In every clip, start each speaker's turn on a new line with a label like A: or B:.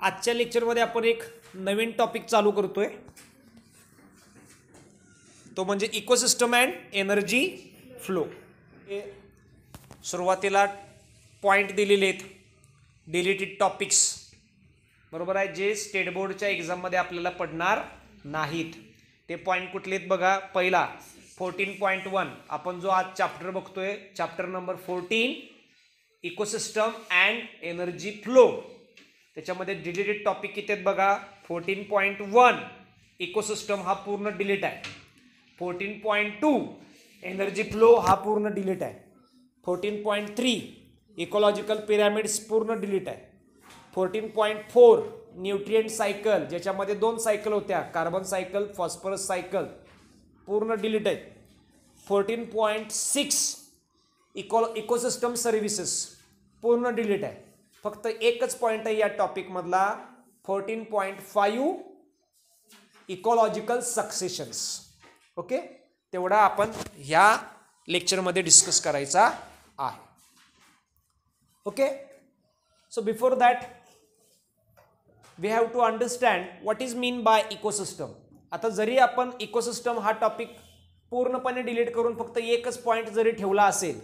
A: आजच्या लेक्चरमध्ये आपण एक नवीन टॉपिक चालू करतोय, तो म्हणजे इकोसिस्टम अँड एनर्जी फ्लो. सुरुवातीला पॉइंट दिलेले आहेत, डिलीटेड टॉपिक्स, बरोबर आहे, जे स्टेट बोर्डच्या एक्झाममध्ये आपल्याला पडणार नाहीत. ते पॉइंट कुठले आहेत बघा. पहिला 14.1 आपण जो आज चॅप्टर बघतोय, chapter number 14 ecosystem and energy flow. त्याच्यामध्ये डिलीटेड टॉपिक किती आहेत बघा. 14.1 इकोसिस्टम हा पूर्ण डिलीट आहे. 14.2 एनर्जी फ्लो हा पूर्ण डिलीट आहे. 14.3 इकोलॉजिकल पिरॅमिड्स पूर्ण डिलीट आहे. 14.4 न्यूट्रिएंट सायकल, ज्याच्यामध्ये 2 सायकल होत्या, कार्बन सायकल, फॉस्फरस सायकल, पूर्ण डिलीट आहे. 14.6 इकोसिस्टम सर्व्हिसेस पूर्ण डिलीट आहे. फक्त एकच पॉइंट आहे या टॉपिक मधला, 14.5 इकोलॉजिकल सक्सेशन्स. ओके, तेवढा आपण ह्या लेक्चरमध्ये डिस्कस करायचा आहे. Okay, so before that we have to understand what is mean by ecosystem. आता जरी आपण इकोसिस्टम हा टॉपिक पूर्णपणे डिलीट करून फक्त एकच पॉइंट जरी ठेवला असेल,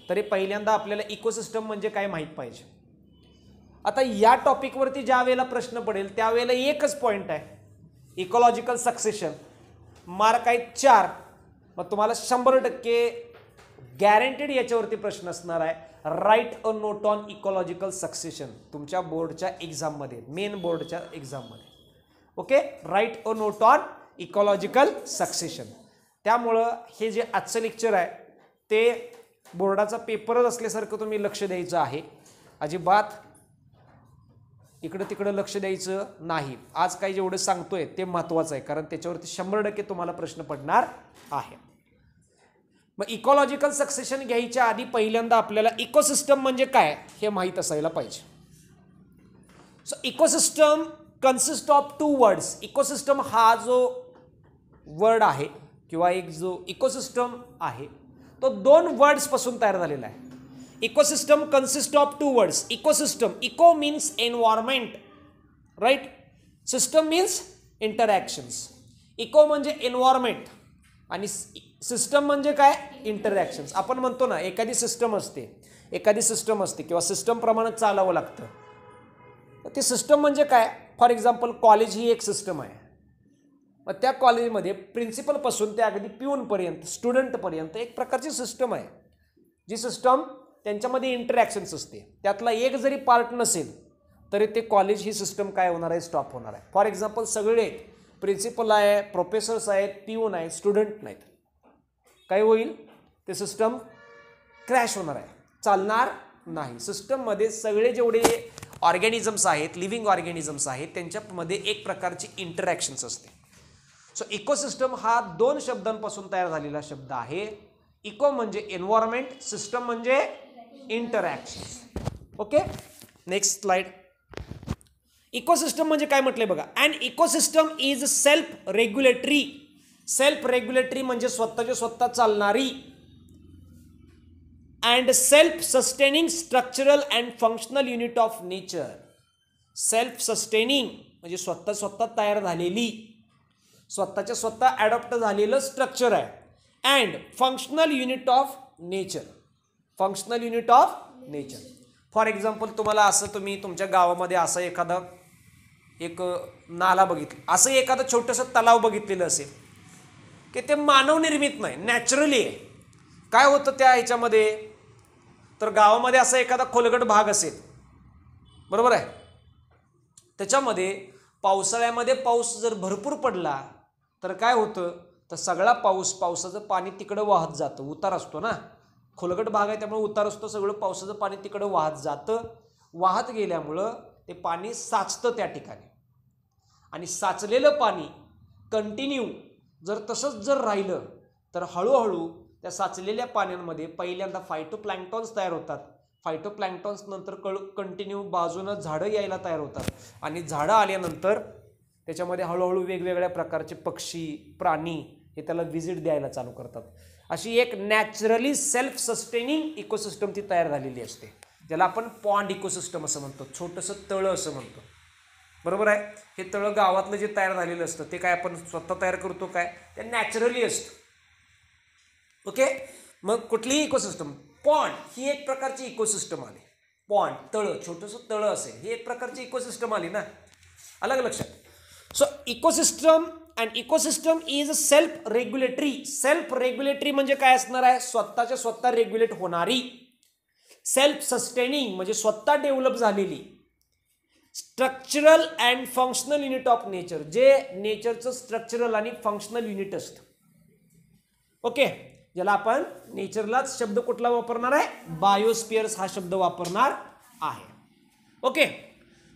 A: तरी पहिल्यांदा आपल्याला इकोसिस्टम म्हणजे काय माहीत पाहिजे. आता या टॉपिकवरती ज्या वेळेला प्रश्न पडेल त्यावेळेला एकच पॉइंट आहे, इकोलॉजिकल सक्सेशन. मार्क आहेत 4. मग तुम्हाला 100% गॅरंटेड याच्यावरती प्रश्न असणार आहे. Right a note on ecological succession तुमच्या बोर्डच्या एक्झाममध्ये, मेन बोर्डच्या एक्झाममध्ये. Okay, right a note on ecological succession. त्यामुळं हे जे आजचं लेक्चर आहे ते बोर्डाचा पेपरच असल्यासारखं तुम्ही लक्ष द्यायचं आहे. अजिबात इकडं तिकडं लक्ष द्यायचं नाही. आज काही जेवढं सांगतोय ते महत्त्वाचं आहे, कारण त्याच्यावरती 100% तुम्हाला प्रश्न पडणार आहे. मग इकोलॉजिकल सक्सेशन घ्यायच्या आधी पहिल्यांदा आपल्याला इकोसिस्टम म्हणजे काय हे माहीत असायला पाहिजे. So ecosystem consist of 2 words. Ecosystem हा जो वर्ड आहे किंवा एक जो इकोसिस्टम आहे तो 2 वर्ड्स पासून तयार झालेला आहे. Ecosystem consist of 2 words. Ecosystem, eco means environment, right. System means interactions. Eco म्हणजे एन्व्हायरमेंट आणि सिस्टम म्हणजे काय, इंटरॅक्शन्स. आपण म्हणतो ना एखादी सिस्टम असते किंवा सिस्टम प्रमाणे चालावं लागतं. ती सिस्टम म्हणजे काय. फॉर एक्झाम्पल कॉलेज ही एक सिस्टम आहे. मग त्या कॉलेजमध्ये प्रिन्सिपलपासून ते अगदी प्यूनपर्यंत, स्टुडंटपर्यंत एक प्रकारची सिस्टम आहे. जी सिस्टम त्यांच्यामध्ये इंटरॅक्शन्स असते. त्यातला एक जरी पार्ट नसेल तरी ते कॉलेज ही सिस्टम काय होणार आहे, स्टॉप होणार आहे. फॉर एक्झाम्पल सगळे प्रिन्सिपल आहे, प्रोफेसर्स आहेत, पिऊन आहेत, स्टुडंट नाहीत, काय होईल, ते सिस्टम क्रॅश होणार आहे, चालणार नाही. सिस्टममध्ये सगळे जेवढे ऑर्गॅनिझम्स आहेत, लिव्हिंग ऑर्गॅनिझम्स आहेत, त्यांच्यामध्ये एक प्रकारची इंटरॅक्शन्स असते. सो इकोसिस्टम हा 2 शब्दांपासून तयार झालेला शब्द आहे. इको म्हणजे एन्व्हायरमेंट, सिस्टम म्हणजे interactions. Okay, next slide. Ecosystem म्हणजे काय म्हटलंय बघा. And ecosystem is self regulatory. Self regulatory म्हणजे स्वतःचे स्वतः चालणारी. And self sustaining structural and functional unit of nature. Self sustaining म्हणजे स्वतः तयार झालेली, स्वतःच्या स्वतः ॲडॉप्ट झालेलं स्ट्रक्चर आहे. And functional unit of nature. Functional unit of nature. For example तुम्हाला असं, तुम्ही तुमच्या गावामध्ये असं एखादं एक नाला बघितलं, असं एखादं छोटंसं तलाव बघितलेलं असेल की ते मानवनिर्मित नाही, नॅचरली आहे. काय होतं त्या ह्याच्यामध्ये, तर गावामध्ये असा एखादा खोलगट भाग असेल, बरोबर आहे, त्याच्यामध्ये पावसाळ्यामध्ये पाऊस जर भरपूर पडला तर काय होतं, तर सगळा पावसाचं पाणी तिकडं वाहत जातं. उतार असतो ना, खोलगट भाग आहे त्यामुळे उतार असतो, सगळं पावसाचं पाणी तिकडं वाहत जातं. वाहत गेल्यामुळं ते पाणी साचतं त्या ठिकाणी. आणि साचलेलं पाणी कंटिन्यू जर तसंच जर राहिलं तर हळूहळू त्या साचलेल्या पाण्यामध्ये पहिल्यांदा फायटोप्लॅन्क्टॉन्स तयार होतात. फायटोप्लॅन्क्टॉन्स नंतर कंटिन्यू बाजूनं झाडं यायला तयार होतात. आणि झाडं आल्यानंतर त्याच्यामध्ये हळूहळू वेगवेगळ्या प्रकारचे पक्षी, प्राणी हे त्याला व्हिजिट द्यायला चालू करतात. अशी एक नॅचरली सेल्फ सस्टेनिंग इकोसिस्टम ती तयार झालेली असते, ज्याला आपण पॉन्ड इकोसिस्टम असं म्हणतो, छोटंसं तळं असं म्हणतो. बरोबर आहे. हे तळं गावातलं जे तयार झालेलं असतं ते काय आपण स्वतः तयार करतो काय, ते नॅचरली असतं. ओके. मग कुठलीही इकोसिस्टम, पॉन्ड ही एक प्रकारची इकोसिस्टम आली. पॉन्ड तळं, छोटंसं तळं असेल, ही एक प्रकारची इकोसिस्टम आली ना. अलग लक्षात. So ecosystem and ecosystem is self regulatory. Self regulatory म्हणजे काय असणार आहे, स्वतःच्या स्वतः रेग्युलेट होणारी. सेल्फ सस्टेनिंग म्हणजे स्वतः डेव्हलप झालेली. Structural and functional unit of nature, जे नेचरचं स्ट्रक्चरल आणि फंक्शनल युनिट असतं. ओके. ज्याला आपण नेचरलाच शब्द कुठला वापरणार आहे, बायोस्फिअर्स हा शब्द वापरणार आहे. Okay.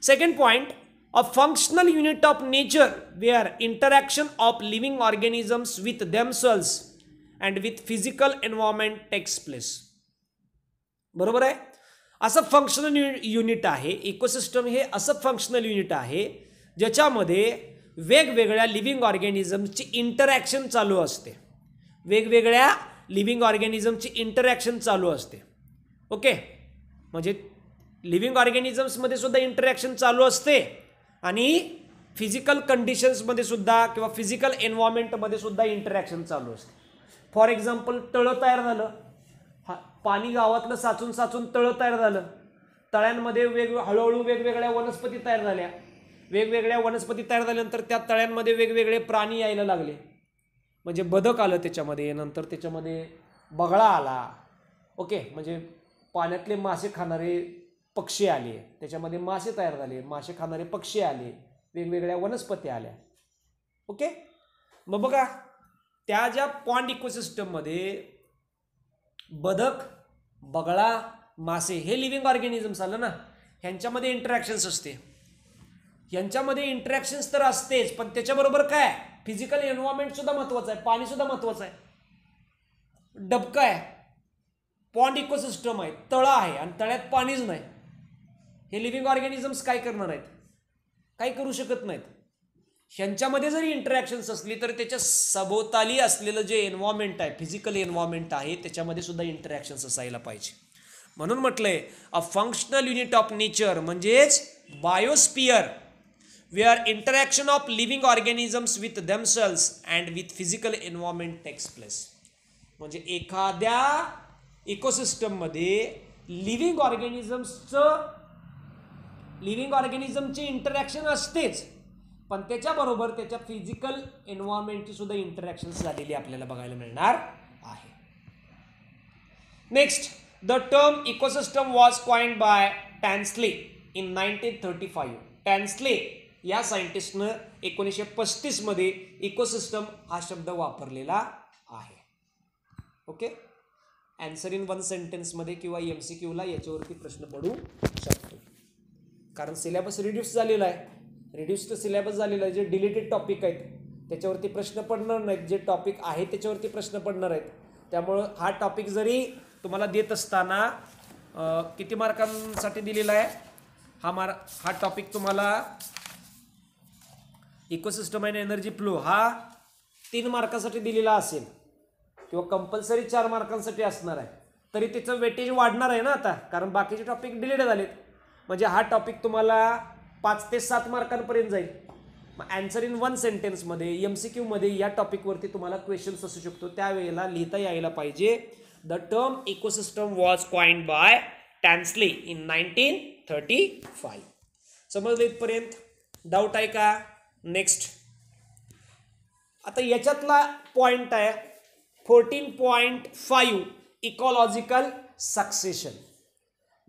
A: Second point, a functional unit of nature where interaction of living organisms with themselves and with physical environment takes place. बरोबर आहे. असं फंक्शनल युनिट आहे इकोसिस्टम. हे असं फंक्शनल युनिट आहे ज्याच्यामध्ये वेगवेगळ्या लिव्हिंग ऑर्गॅनिझमची इंटरॅक्शन चालू असते. वेगवेगळ्या लिव्हिंग ऑर्गॅनिझमची इंटरॅक्शन चालू असते. ओके. म्हणजे लिव्हिंग ऑर्गॅनिझम्समध्ये सुद्धा इंटरॅक्शन चालू असते आणि फिजिकल कंडिशन्समध्ये सुद्धा किंवा फिजिकल एन्व्हायरमेंटमध्ये सुद्धा इंटरॅक्शन चालू असते. फॉर एक्झाम्पल, तळं तयार झालं, पाणी गावातलं साचून साचून तळं तयार झालं. तळ्यांमध्ये हळूहळू वेगवेगळ्या वनस्पती तयार झाल्या. वेगवेगळ्या वनस्पती तयार झाल्यानंतर त्या तळ्यांमध्ये वेगवेगळे प्राणी यायला लागले. म्हणजे बदक आलं त्याच्यामध्ये, नंतर त्याच्यामध्ये बगळा आला. ओके. म्हणजे पाण्यातले मासे खाणारे पक्षी आले, त्याच्यामध्ये मासे तयार झाले, मासे खाणारे पक्षी आले, वेगवेगळ्या वनस्पती आल्या. ओके. मग बघा, त्या ज्या पॉन्ड इकोसिस्टममध्ये बदक, बगळा, मासे हे लिव्हिंग ऑर्गॅनिझम्स आलं ना, ह्यांच्यामध्ये इंटरॅक्शन्स असते. ह्यांच्यामध्ये इंटरॅक्शन्स तर असतेच, पण त्याच्याबरोबर काय, फिजिकल एन्व्हायरमेंट सुद्धा महत्वाचं आहे, पाणी सुद्धा महत्वाचं आहे. डबका आहे, पॉन्ड इकोसिस्टम आहे, तळं आहे आणि तळ्यात पाणीच नाही. हे लिव्हिंग ऑर्गॅनिझम्स काय करणार आहेत, काही करू शकत नाहीत. ह्यांच्यामध्ये जरी इंटरॅक्शन्स असली तर त्याच्या सभोवताली असलेलं जे एन्व्हायरमेंट आहे, फिजिकल एन्व्हायरमेंट आहे, त्याच्यामध्ये सुद्धा इंटरॅक्शन्स असायला पाहिजे. म्हणून म्हटलंय a functional unit of nature म्हणजेच biosphere where interaction of living organisms with themselves and with physical environment takes place. म्हणजे एखाद्या इकोसिस्टममध्ये लिव्हिंग ऑर्गॅनिझमची इंटरॅक्शन असतेच, पण त्याच्याबरोबर त्याच्या फिजिकल एन्व्हायरमेंटची सुद्धा इंटरॅक्शन झालेली आपल्याला बघायला मिळणार आहे. Next, the term ecosystem was coined by Tansley in 1935. Tansley या सायंटिस्टनं 1935 मध्ये इकोसिस्टम हा शब्द वापरलेला आहे. ओके. आन्सर इन वन सेंटेन्समध्ये किंवा MCQला याच्यावरती प्रश्न पडू शकतो, कारण सिलेबस रिड्यूस झालेला आहे. रिड्यूस्ड सिलेबस झालेला आहे. जे डिलीटेड टॉपिक आहेत त्याच्यावरती प्रश्न पडणार नाहीत, जे टॉपिक आहे त्याच्यावरती प्रश्न पडणार आहेत. त्यामुळं हा टॉपिक जरी तुम्हाला देत असताना किती मार्कांसाठी दिलेला आहे, हा टॉपिक तुम्हाला इकोसिस्टम अँड एनर्जी फ्लो हा 3 मार्कांसाठी दिलेला असेल किंवा कंपल्सरी 4 मार्कांसाठी असणार आहे, तरी त्याचं वेटेज वाढणार आहे ना आता, कारण बाकीचे टॉपिक डिलीट झालेत. म्हणजे हा टॉपिक तुम्हाला 5 ते 7 मार्कांपर्यंत जाईल. मग आन्सर इन वन सेंटेन्समध्ये MCQमध्ये या टॉपिकवरती तुम्हाला क्वेश्चन्स असू शकतो, त्यावेळेला लिहिता यायला पाहिजे the term ecosystem was coined by Tansley in 1935. समजलं इथपर्यंत? डाऊट आहे का? नेक्स्ट, आता याच्यातला पॉइंट आहे 14.5 इकॉलॉजिकल सक्सेशन.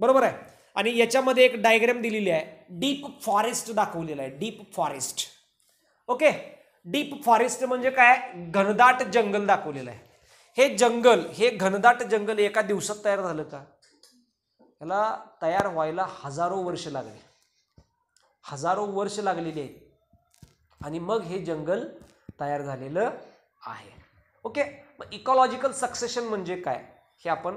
A: बरोबर आहे. आणि याच्यामध्ये एक डायग्राम दिलेली आहे, डीप फॉरेस्ट दाखवलेला आहे. Deep forest. Okay. Deep forest म्हणजे काय, घनदाट जंगल दाखवलेलं आहे. हे घनदाट जंगल एका दिवसात तयार झालं का? याला तयार व्हायला हजारो वर्ष लागलेली आहेत आणि मग हे जंगल तयार झालेलं आहे. ओके. मग इकॉलॉजिकल सक्सेशन म्हणजे काय हे आपण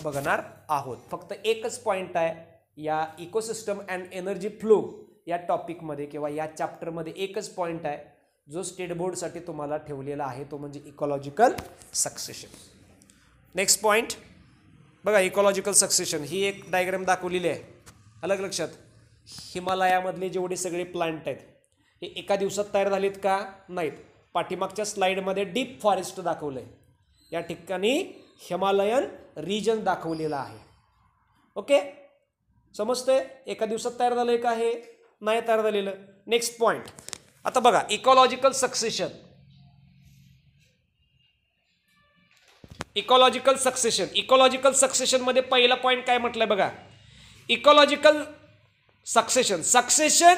A: बघणार आहोत. फक्त एकच पॉइंट आहे या इकोसिस्टम अँड एनर्जी फ्लो या टॉपिकमध्ये किंवा या चॅप्टरमध्ये, एकच पॉइंट आहे जो स्टेट बोर्डसाठी तुम्हाला ठेवलेला आहे, तो म्हणजे इकॉलॉजिकल सक्सेशन. नेक्स्ट पॉइंट बघा, इकॉलॉजिकल सक्सेशन ही एक डायग्राम दाखवलेली आहे. अलग लक्षात, हिमालयामधले जेवढे सगळे प्लांट आहेत हे एका दिवसात तयार झालेत का? नाहीत. पाठीमागच्या स्लाइडमध्ये डीप फॉरेस्ट दाखवलंय, या ठिकाणी हिमालयन रिजन दाखवलेला आहे. ओके, समजतंय? एका दिवसात तयार झालंय का? हे नाही तयार झालेलं. Next point. आता बघा ecological succession. Ecological succession, ecological succession मध्ये पहिला पॉइंट काय म्हटलंय बघा. Ecological succession, succession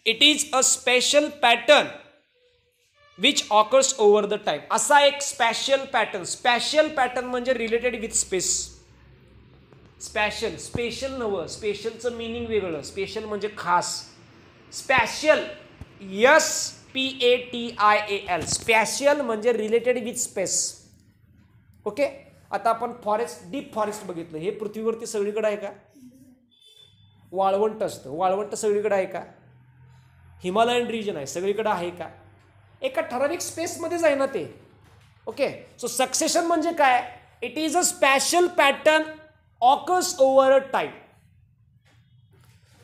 A: it is a special pattern which occurs over the time. असा एक स्पेशल पॅटर्न, स्पेशल पॅटर्न म्हणजे related with space. Special, special नवं, स्पेशलचं मिनिंग वेगळं. स्पेशल म्हणजे खास. स्पेशल, SPATIAL, स्पेशल म्हणजे रिलेटेड विथ स्पेस. ओके, आता आपण फॉरेस्ट, डीप फॉरेस्ट बघितलं. हे पृथ्वीवरती सगळीकडे आहे का? वाळवंट असतं, वाळवंट सगळीकडे आहे का? हिमालयन रिजन आहे, सगळीकडे आहे का? एका ठराविक स्पेसमध्येच आहे ना ते. ओके, सो सक्सेशन म्हणजे काय? It is a special pattern occurs over a time.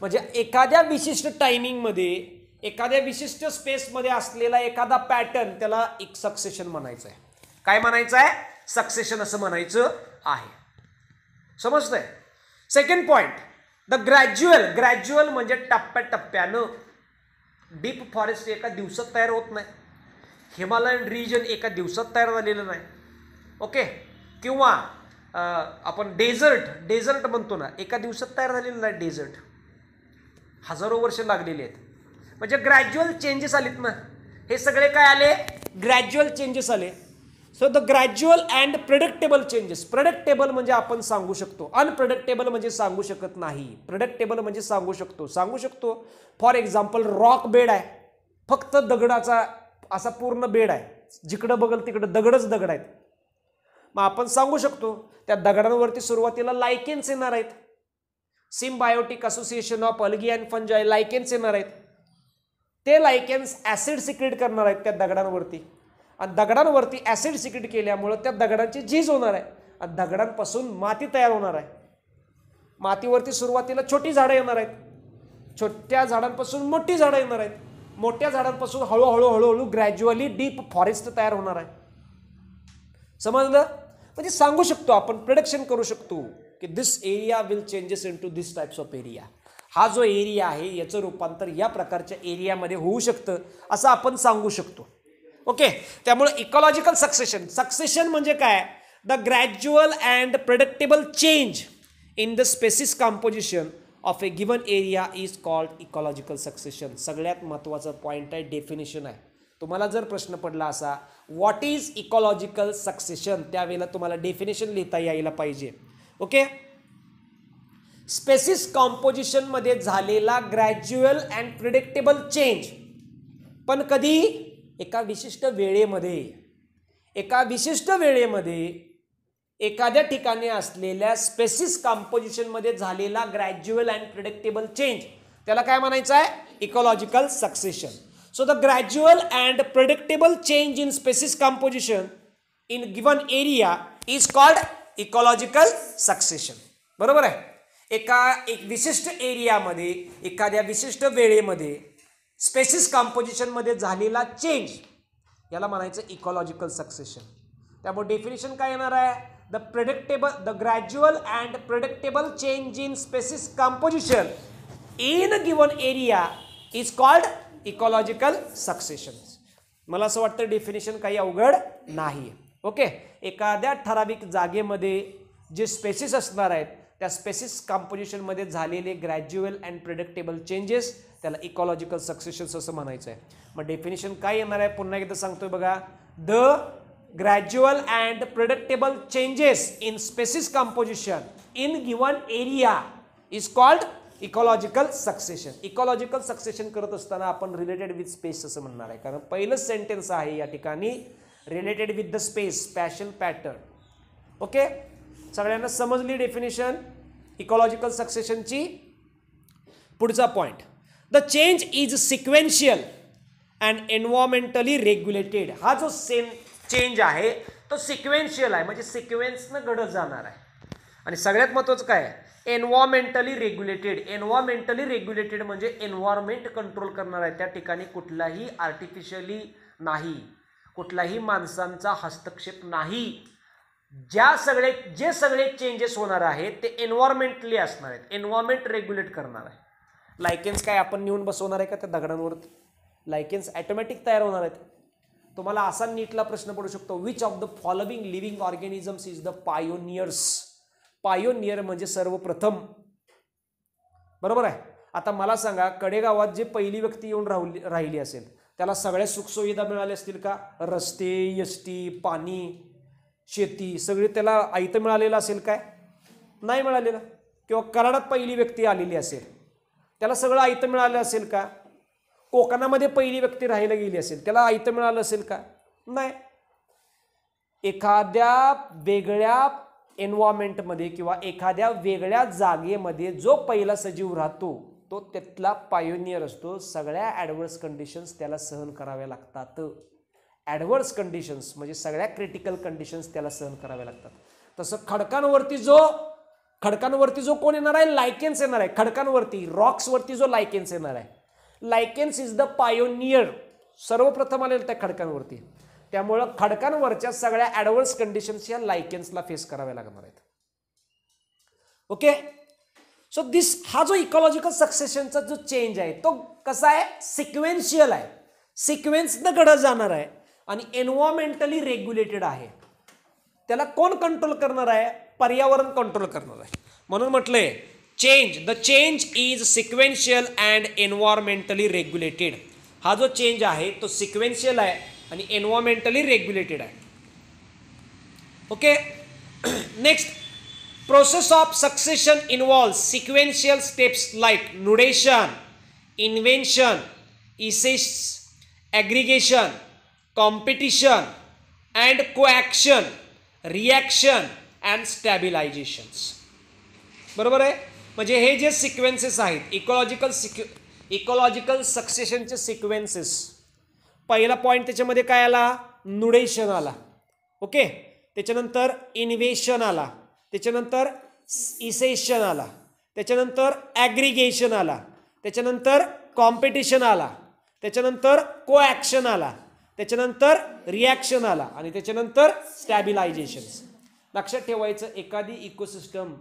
A: म्हणजे एखाद्या विशिष्ट टायमिंगमध्ये, एखाद्या विशिष्ट स्पेसमध्ये असलेला एखादा पॅटर्न, त्याला एक सक्सेशन म्हणायचं आहे. काय म्हणायचं आहे? सक्सेशन असं म्हणायचं आहे. समजतंय? Second point, the gradual. Gradual म्हणजे टप्प्याटप्प्यानं. डीप फॉरेस्ट एका दिवसात तयार होत नाही. हिमालयन रिजन एका दिवसात तयार झालेलं नाही. ओके, किंवा आपण डेझर्ट म्हणतो ना, एका दिवसात तयार झालेलं नाही. डेझर्ट हजारो वर्ष लागलेली आहेत. म्हणजे ग्रॅज्युअल चेंजेस आलेत ना. हे सगळे काय आले? ग्रॅज्युअल चेंजेस आले. So the gradual and predictable changes. Predictable म्हणजे आपण सांगू शकतो, अनप्रेडिक्टेबल म्हणजे सांगू शकत नाही. प्रेडिक्टेबल म्हणजे सांगू शकतो. फॉर एक्झाम्पल, रॉक बेड आहे, फक्त दगडाचा असा पूर्ण बेड आहे, जिकडं बघल तिकडं दगडच दगड आहेत. मग आपण सांगू शकतो त्या दगडांवरती सुरुवातीला लायकेन्स येणार आहेत. Symbiotic association of algae and fungi, lichens येणार आहेत. ते लायकेन्स ॲसिड सिक्रेट करणार आहेत त्या दगडांवरती, आणि दगडांवरती ॲसिड सिक्रेट केल्यामुळं त्या दगडांची झीज होणार आहे, आणि दगडांपासून माती तयार होणार आहे. मातीवरती सुरुवातीला छोटी झाडं येणार आहेत, छोट्या झाडांपासून मोठी झाडं येणार आहेत, मोठ्या झाडांपासून हळूहळू ग्रॅज्युअली डीप फॉरेस्ट तयार होणार आहे. समजलं? म्हणजे सांगू शकतो आपण, प्रेडिक्शन करू शकतो की this area will changes in to this types of area. हा जो एरिया आहे याचं रूपांतर या प्रकारच्या एरियामध्ये होऊ शकतं असं आपण सांगू शकतो. ओके, त्यामुळे इकॉलॉजिकल सक्सेशन, सक्सेशन म्हणजे काय? The gradual and predictable change in the species composition of a given area is called ecological succession. सगळ्यात महत्त्वाचा पॉईंट आहे, डेफिनेशन आहे. तुम्हाला जर प्रश्न पडला असा व्हॉट इज इकॉलॉजिकल सक्सेशन, त्यावेळेला तुम्हाला डेफिनेशन लिहिता यायला पाहिजे. ओके, स्पेसिस कॉम्पोजिशनमध्ये झालेला ग्रॅज्युअल अँड प्रिडिक्टेबल चेंज, पण कधी? एका विशिष्ट वेळेमध्ये. एका विशिष्ट वेळेमध्ये एखाद्या ठिकाणी असलेल्या स्पेसिस कॉम्पोजिशनमध्ये झालेला ग्रॅज्युअल अँड प्रिडिक्टेबल चेंज, त्याला काय म्हणायचं आहे? Ecological succession. So the gradual and predictable change in species composition in given area is called ecological succession. बरोबर आहे? एक विशिष्ट एरियामध्ये, एखाद्या विशिष्ट वेळेमध्ये स्पेसिस कॉम्पोजिशनमध्ये झालेला चेंज, याला म्हणायचं इकॉलॉजिकल सक्सेशन. त्यामुळे डेफिनेशन काय येणार आहे? The gradual and predictable change in species composition in given area is called ecological succession. मला असं वाटतं डेफिनेशन काही अवघड नाही. ओके, एखाद्या ठराविक जागेमध्ये जे स्पेसिस असणार आहेत त्या स्पेसिस कॉम्पोजिशनमध्ये झालेले ग्रॅज्युअल अँड प्रेडिक्टेबल चेंजेस, त्याला इकॉलॉजिकल सक्सेशन्स असं म्हणायचं आहे. मग डेफिनेशन काय येणार आहे? पुन्हा एकदा सांगतोय बघा. The gradual and predictable changes in species composition in given area is called ecological succession. Ecological succession करत असताना आपण रिलेटेड विथ स्पेस असं म्हणणार आहे, कारण पहिलंच सेंटेन्स आहे या ठिकाणी related with the space, special pattern. Okay, सगळ्यांना समजली डेफिनेशन इकॉलॉजिकल सक्सेशनची? पुढचा point, the change is sequential and environmentally regulated. हा जो चेंज आहे तो सिक्वेन्शियल आहे, म्हणजे सिक्वेन्सनं घडत जाणार आहे. आणि सगळ्यात महत्त्वाचं काय, एन्व्हायरमेंटली रेग्युलेटेड. एन्व्हायरमेंटली रेग्युलेटेड म्हणजे एन्व्हायरमेंट कंट्रोल करणार आहे. त्या ठिकाणी कुठलाही आर्टिफिशियली नाही, कुठलाही माणसांचा हस्तक्षेप नाही. जे सगळे चेंजेस होणार आहेत ते एन्व्हायरमेंटली असणार आहेत. एन्व्हायरमेंट रेग्युलेट करणार आहे. लायकेन्स काय आपण नेऊन बसवणार आहे का त्या दगडांवरती? लायकेन्स ऑटोमॅटिक तयार होणार आहेत. तुम्हाला असा नीटला प्रश्न पडू शकतो, which of the following living organisms is the pioneers. Pioneer म्हणजे सर्वप्रथम, बरोबर आहे. आता मला सांगा, कडेगावात जे पहिली व्यक्ती येऊन राहिली असेल त्याला सगळ्या सुखसुविधा मिळाल्या असतील का? रस्ते, एसटी, पाणी, शेती सगळे त्याला आयतं मिळालेलं असेल काय? नाही मिळालेलं. किंवा कराडात पहिली व्यक्ती आलेली असेल त्याला सगळं आयतं मिळालं असेल का? कोकणामध्ये पहिली व्यक्ती राहायला गेली असेल त्याला आयतं मिळालं असेल का? नाही. एखाद्या वेगळ्या एन्व्हायरमेंटमध्ये किंवा एखाद्या वेगळ्या जागेमध्ये जो पहिला सजीव राहतो तो त्यातला पायोनियर असतो. सगळ्या ॲडव्हर्स कंडिशन्स त्याला सहन कराव्या लागतात. ॲडव्हर्स कंडिशन्स म्हणजे सगळ्या क्रिटिकल कंडिशन्स त्याला सहन कराव्या लागतात. तसं खडकांवरती जो कोण येणार आहे? लायकेन्स येणार आहे. खडकांवरती, रॉक्सवरती जो लायकेन्स येणार आहे, लायकेन्स इज द पायोनियर. सर्वप्रथम आलेलं त्या खडकांवरती. त्यामुळं खडकांवरच्या सगळ्या ॲडव्हर्स कंडिशन्स या लायकेन्सला फेस कराव्या लागणार आहेत. ओके, सो हा जो इकॉलॉजिकल सक्सेशनचा जो चेंज आहे तो कसा आहे? सिक्वेन्शियल आहे. सिक्वेन्सनं घडत जाणार आहे आणि एन्व्हायरमेंटली रेग्युलेटेड आहे. त्याला कोण कंट्रोल करणार आहे? पर्यावरण कंट्रोल करणार आहे. म्हणून म्हटलंय the change is sequential and environmentally regulated. हा जो चेंज आहे तो सिक्वेन्शियल आहे आणि एन्व्हायरमेंटली रेग्युलेटेड आहे. Okay, next, process of succession involves sequential steps like nudation, invention, aggregation, competition and coaction, reaction and stabilizations. बरोबर आहे. म्हणजे हे जे सिक्वेन्सेस आहेत इकॉलॉजिकल सक्सेशनचे सिक्वेन्सेस, पहिला पॉईंट त्याच्यामध्ये काय आला? नुडेशन आला. ओके, त्याच्यानंतर इन्व्हेशन आला, त्याच्यानंतर इसेशन आला, त्याच्यानंतर ॲग्रिगेशन आला, त्याच्यानंतर कॉम्पिटिशन आला, त्याच्यानंतर कोॲक्शन आला, त्याच्यानंतर रिॲक्शन आला आणि त्याच्यानंतर स्टॅबिलायझेशन्स. लक्षात ठेवायचं, एखादी इकोसिस्टम,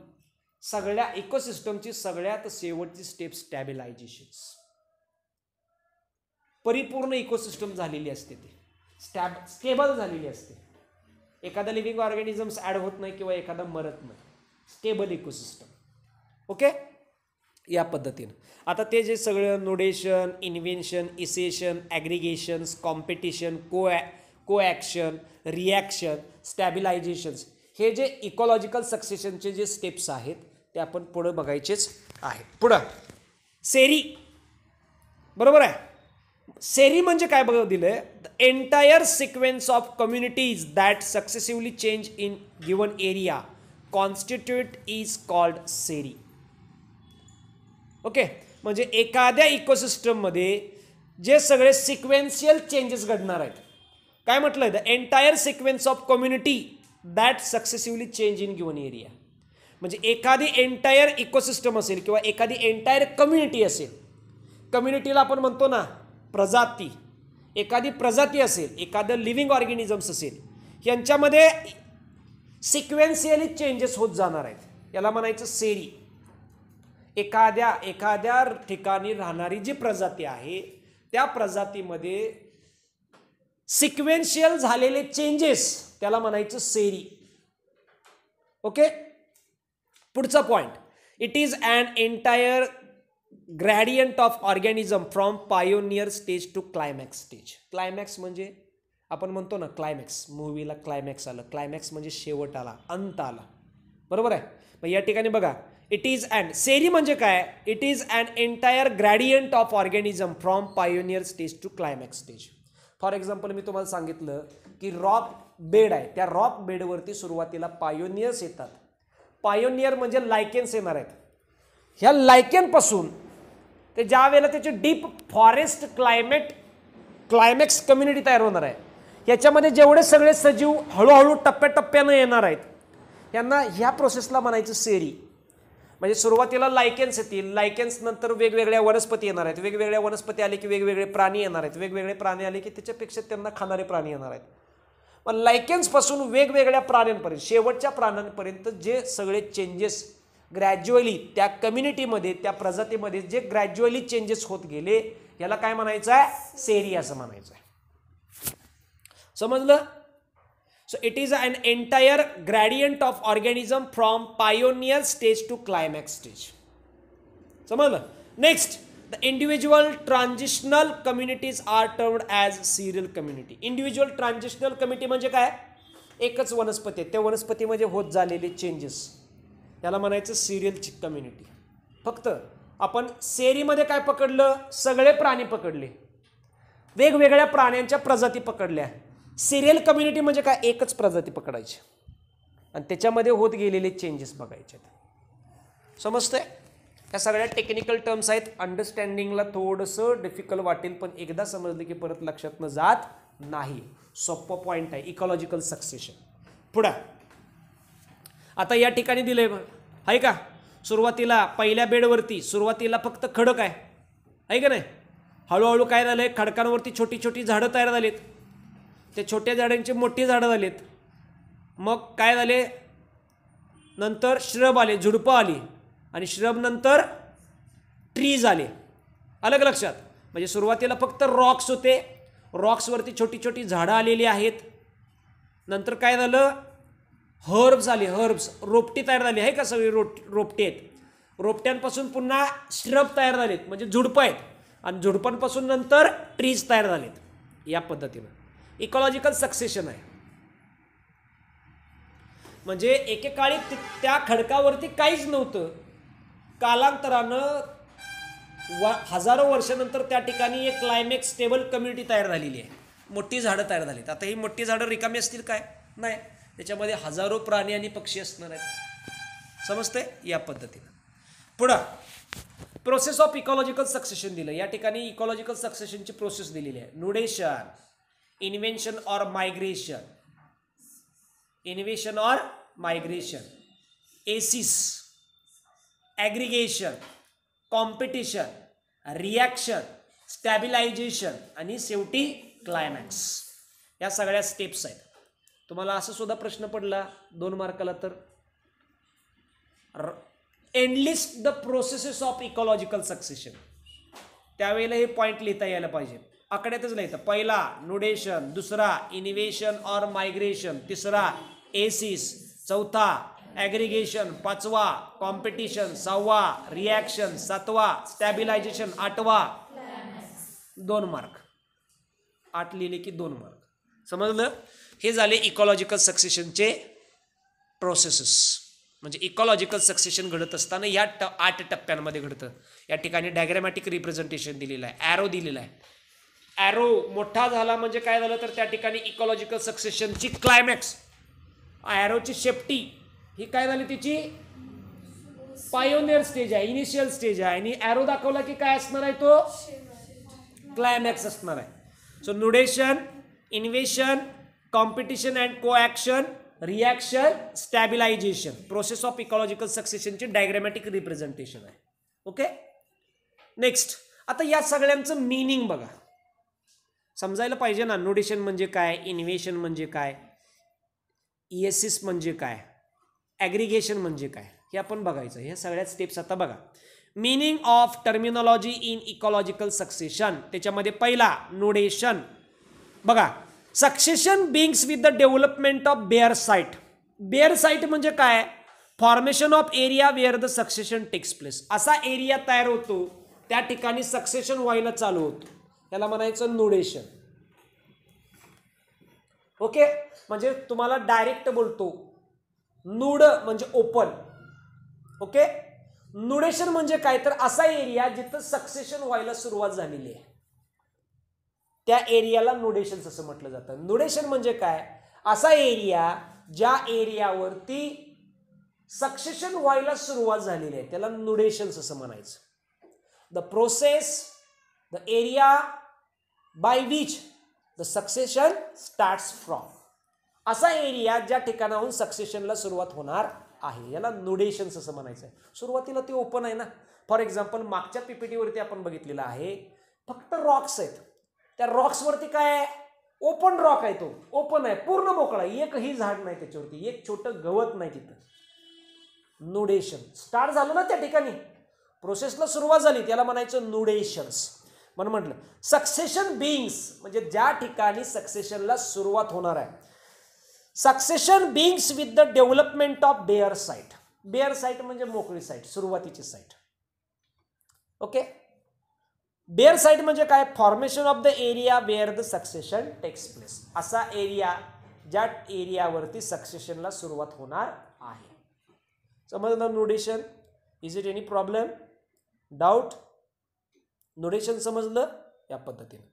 A: सगळ्या इकोसिस्टमची सगळ्यात शेवटची स्टेप स्टॅबिलायझेशन्स. परिपूर्ण इकोसिस्टम झालेली असते, ती स्टेबल झालेली असते. एखादा लिव्हिंग ऑर्गॅनिझम्स ॲड होत नाही किंवा एखादा मरत नाही. Stable ecosystem. ओके, या पद्धतीनं आता ते जे सगळं नुडेशन, इन्व्हेन्शन, इसेशन, ॲग्रिगेशन्स, कॉम्पिटिशन, कोॲक्शन, रिॲक्शन, स्टॅबिलायझेशन्स, हे जे इकॉलॉजिकल सक्सेशनचे जे स्टेप्स आहेत ते आपण पुढं बघायचेच आहेत. पुढं सेरी. बरोबर आहे. सेरी म्हणजे काय बघा दिलंय? The entire sequence of communities that successively change in given area constitute is called sere. Okay, म्हणजे एखाद्या इकोसिस्टममध्ये जे सगळे सिक्वेन्शियल चेंजेस घडणार आहेत. काय म्हटलंय? The entire sequence of community that successively change in given area. म्हणजे एखादी एंटायर इकोसिस्टम असेल किंवा एखादी एंटायर कम्युनिटी असेल. कम्युनिटीला आपण म्हणतो ना प्रजाती. एखादी प्रजाती असेल, एखादं लिव्हिंग ऑर्गॅनिझम्स असेल, यांच्यामध्ये सिक्वेन्शियली चेंजेस होत जाणार आहेत. याला म्हणायचं सेरी. एखाद्या ठिकाणी राहणारी जी प्रजाती आहे त्या प्रजातीमध्ये सिक्वेन्शियल झालेले चेंजेस त्याला म्हणायचं सेरी. ओके, पुढचा point, it is an entire gradient of organism from pioneer stage to climax stage. Climax म्हणजे आपण म्हणतो ना क्लायमॅक्स, मूवीला क्लायमॅक्स आलं. क्लायमॅक्स म्हणजे शेवट आला, अंत आला. बरोबर आहे. मग या ठिकाणी बघा, इट इज अँड सेरी म्हणजे काय? It is an entire gradient of organism from pioneer stage to climax stage. For example मी तुम्हाला सांगितलं की रॉक बेड आहे, त्या रॉक बेडवरती सुरुवातीला पायोनियर्स येतात. पायोनियर म्हणजे लायकेन्स येणार आहेत. ह्या लायकेनपासून ते ज्या वेळेला त्याची डीप फॉरेस्ट क्लायमॅक्स कम्युनिटी तयार होणार आहे. याच्यामध्ये जेवढे सगळे सजीव हळूहळू टप्प्याटप्प्यानं येणार आहेत, यांना ह्या प्रोसेसला म्हणायचं सेरी. म्हणजे सुरुवातीला लायकेन्स येतील, लायकेन्स नंतर वेगवेगळ्या वनस्पती येणार आहेत, वेगवेगळ्या वनस्पती आले की वेगवेगळे प्राणी येणार आहेत, वेगवेगळे प्राणी आले की त्याच्यापेक्षा त्यांना खाणारे प्राणी येणार आहेत. पण लायकेन्सपासून वेगवेगळ्या प्राण्यांपर्यंत शेवटच्या प्राण्यांपर्यंत जे सगळे चेंजेस ग्रॅज्युअली त्या कम्युनिटीमध्ये त्या प्रजातीमध्ये जे ग्रॅज्युअली चेंजेस होत गेले याला काय म्हणायचं आहे? सेरी असं म्हणायचं आहे. समजलं? So it is an entire gradient of organism from pioneer stage to climax stage. समजलं? Next, the individual transitional communities are termed as serial community. Individual transitional community म्हणजे काय? एकच वनस्पती आहे, त्या वनस्पतीमध्ये होत झालेले चेंजेस याला म्हणायचं सिरियल कम्युनिटी. फक्त आपण सेरीमध्ये काय पकडलं? सगळे प्राणी पकडले, वेगवेगळ्या प्राण्यांच्या प्रजाती पकडल्या. सिरियल कम्युनिटी म्हणजे काय? एकच प्रजाती पकडायची आणि त्याच्यामध्ये होत गेलेले चेंजेस बघायचे. समजतंय? या सगळ्या टेक्निकल टर्म्स आहेत, अंडरस्टँडिंगला थोडंसं डिफिकल्ट वाटेल, पण एकदा समजलं की परत लक्षात न जात नाही. सोपं पॉईंट आहे इकॉलॉजिकल सक्सेशन. पुढं आता या ठिकाणी दिलंय आहे का? सुरुवातीला पहिल्या बेडवरती सुरुवातीला फक्त खडक आहे का नाही? हळूहळू काय झालंय? खडकांवरती छोटी छोटी झाडं तयार झालीत, ते छोट्या झाडांची मोठी झाडं झालीत. मग काय झाले? नंतर श्रब आले, झुडपं आली आणि श्रब नंतर ट्रीज आले. अलग लक्षात? म्हणजे सुरुवातीला फक्त रॉक्स होते, रॉक्सवरती छोटी छोटी झाडं आलेली आहेत. नंतर काय झालं? हर्ब्स आले, हर्ब्स रोपटी तयार झाली आहे का? सगळी रोपटी आहेत. रोपट्यांपासून पुन्हा श्रब तयार झालेत म्हणजे झुडपं आहेत आणि झुडपांपासून नंतर ट्रीज तयार झालेत. या पद्धतीनं इकॉलॉजिकल सक्सेशन आहे. म्हणजे एकेकाळी त्या खडकावरती काहीच नव्हतं, कालांतरानं हजारो वर्षानंतर त्या ठिकाणी एक क्लायमॅक्स स्टेबल कम्युनिटी तयार झालेली आहे, मोठी झाडं तयार झालीत. आता ही मोठी झाडं रिकामी असतील काय? नाही, त्याच्यामध्ये हजारो प्राणी आणि पक्षी असणार आहेत. समजते? या पद्धतीनं पुढं प्रोसेस ऑफ इकॉलॉजिकल सक्सेशन दिलं. या ठिकाणी इकॉलॉजिकल सक्सेशनची प्रोसेस दिलेली आहे. Nudation, invention or migration, invasion or migration, ecesis, aggregation, competition, reaction, stabilization आणि शेवटी क्लायमॅक्स. या सगळ्या स्टेप्स आहेत. तुम्हाला असं सुद्धा प्रश्न पडला 2 मार्काला तर analyst the processes of ecological succession, त्यावेळेला हे पॉईंट लिहिता यायला पाहिजे. आकड्यातच लिहायचं. पहिला न्यूडेशन, दुसरा इन्व्हेशन ऑर मायग्रेशन, तिसरा एसिस, चौथा ॲग्रिगेशन, पाचवा कॉम्पिटिशन, 6वा रिॲक्शन, 7वा स्टॅबिलायझेशन, 8वा 2 मार्क. 8 लिहिले की 2 मार्क. समजलं? हे झाले इकॉलॉजिकल सक्सेशनचे प्रोसेसेस. म्हणजे इकॉलॉजिकल सक्सेशन घडत असताना या 8 टप्प्यांमध्ये घडतं. या ठिकाणी डायग्रॅमॅटिक रिप्रेझेंटेशन दिलेलं आहे, ॲरो दिलेला आहे. ॲरो मोठा झाला म्हणजे काय झालं तर त्या ठिकाणी इकॉलॉजिकल सक्सेशनची क्लायमॅक्स, ॲरोची शेफ्टी ही काय झाली? तिची पायोनियर स्टेज आहे, इनिशियल स्टेज आहे. आणि ॲरो दाखवला की काय असणार आहे? तो क्लायमॅक्स असणार आहे. So nudation, invasion, competition and coaction, reaction, stabilization, process of ecological सक्सेशनची डायग्रॅमॅटिक रिप्रेझेंटेशन आहे. ओके. नेक्स्ट, आता या सगळ्यांचं मीनिंग बघा, समजायला पाहिजे ना. न्यूडेशन म्हणजे काय? इन्व्हेशन म्हणजे काय? एसिस म्हणजे काय? ॲग्रिगेशन म्हणजे काय? हे आपण बघायचं. ह्या सगळ्या स्टेप्स आता बघा. Meaning of terminology in ecological succession, त्याच्यामध्ये पहिला न्यूडेशन बघा. Succession begins with the development of bare site. Bare site म्हणजे काय? Formation of area where the succession takes place. असा एरिया तयार होतो त्या ठिकाणी सक्सेशन व्हायला चालू होतो, त्याला म्हणायचं न्यूडेशन. ओके. म्हणजे तुम्हाला डायरेक्ट बोलतो, नूड म्हणजे ओपन. ओके. न्यूडेशन म्हणजे काय तर असा एरिया जिथं सक्सेशन व्हायला सुरुवात झालेली आहे, त्या एरियाला न्यूडेशन्स असं म्हटलं जातं. न्यूडेशन म्हणजे काय? असा एरिया ज्या एरियावरती सक्सेशन व्हायला सुरुवात झालेली आहे त्याला न्यूडेशन्स असं म्हणायचं. The process, the area by which the succession starts from. असा एरिया ज्या ठिकाणाहून सक्सेशनला सुरुवात होणार आहे, याला नोडेशन्स असं म्हणायचं आहे. सुरुवातीला ते ओपन आहे ना. फॉर एक्झाम्पल मागच्या पीपीटीवरती आपण बघितलेलं आहे, फक्त रॉक्स आहेत. त्या रॉक्सवरती काय आहे, ओपन रॉक आहे, तो ओपन आहे, पूर्ण मोकळा, एकही झाड नाही त्याच्यावरती, एक छोटं गवत नाही तिथं. नोडेशन स्टार्ट झालं ना, त्या ठिकाणी प्रोसेसला सुरुवात झाली, त्याला म्हणायचं नोडेशन्स. म्हणून म्हटलं सक्सेशन बिंग्स म्हणजे ज्या ठिकाणी सक्सेशनला सुरुवात होणार आहे. Succession begins with the development of bare site. Bare site म्हणजे मोकळी साईट, सुरुवातीची साईट. ओके, बेअर साईट म्हणजे काय, formation of the area where the succession takes place. असा एरिया ज्या एरियावरती सक्सेशनला सुरुवात होणार आहे. समजलं nudation? Is it any problem, doubt? Nudation समजलं? या पद्धतीने.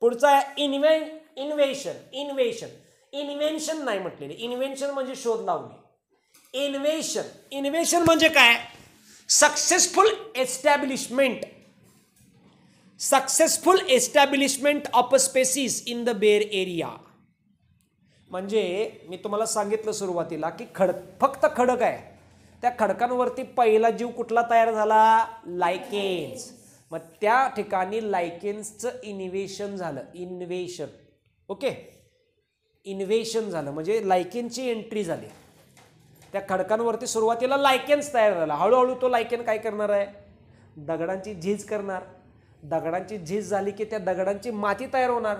A: पुढचा आहे इन्व्हेन्शन. इन्व्हेन्शन नाही म्हटलेले, इन्व्हेन्शन म्हणजे शोध लावणे. इन्व्हेन्शन म्हणजे काय, successful establishment of a species in the bare area. म्हणजे मी तुम्हाला सांगितलं सुरुवातीला की फक्त खडक आहे, त्या खडकांवरती पहिला जीव कुठला तयार झाला, लायकेन्स. मग त्या ठिकाणी लायकेन्सचं इन्व्हेशन झालं, इन्व्हेशन. ओके, इन्व्हेशन झालं म्हणजे लायकेनची एंट्री झाली. त्या खडकांवरती सुरुवातीला लायकेन्स तयार झाला, हळूहळू तो लायकेन काय करणार आहे, दगडांची झीज करणार. दगडांची झीज झाली की त्या दगडांची माती तयार होणार,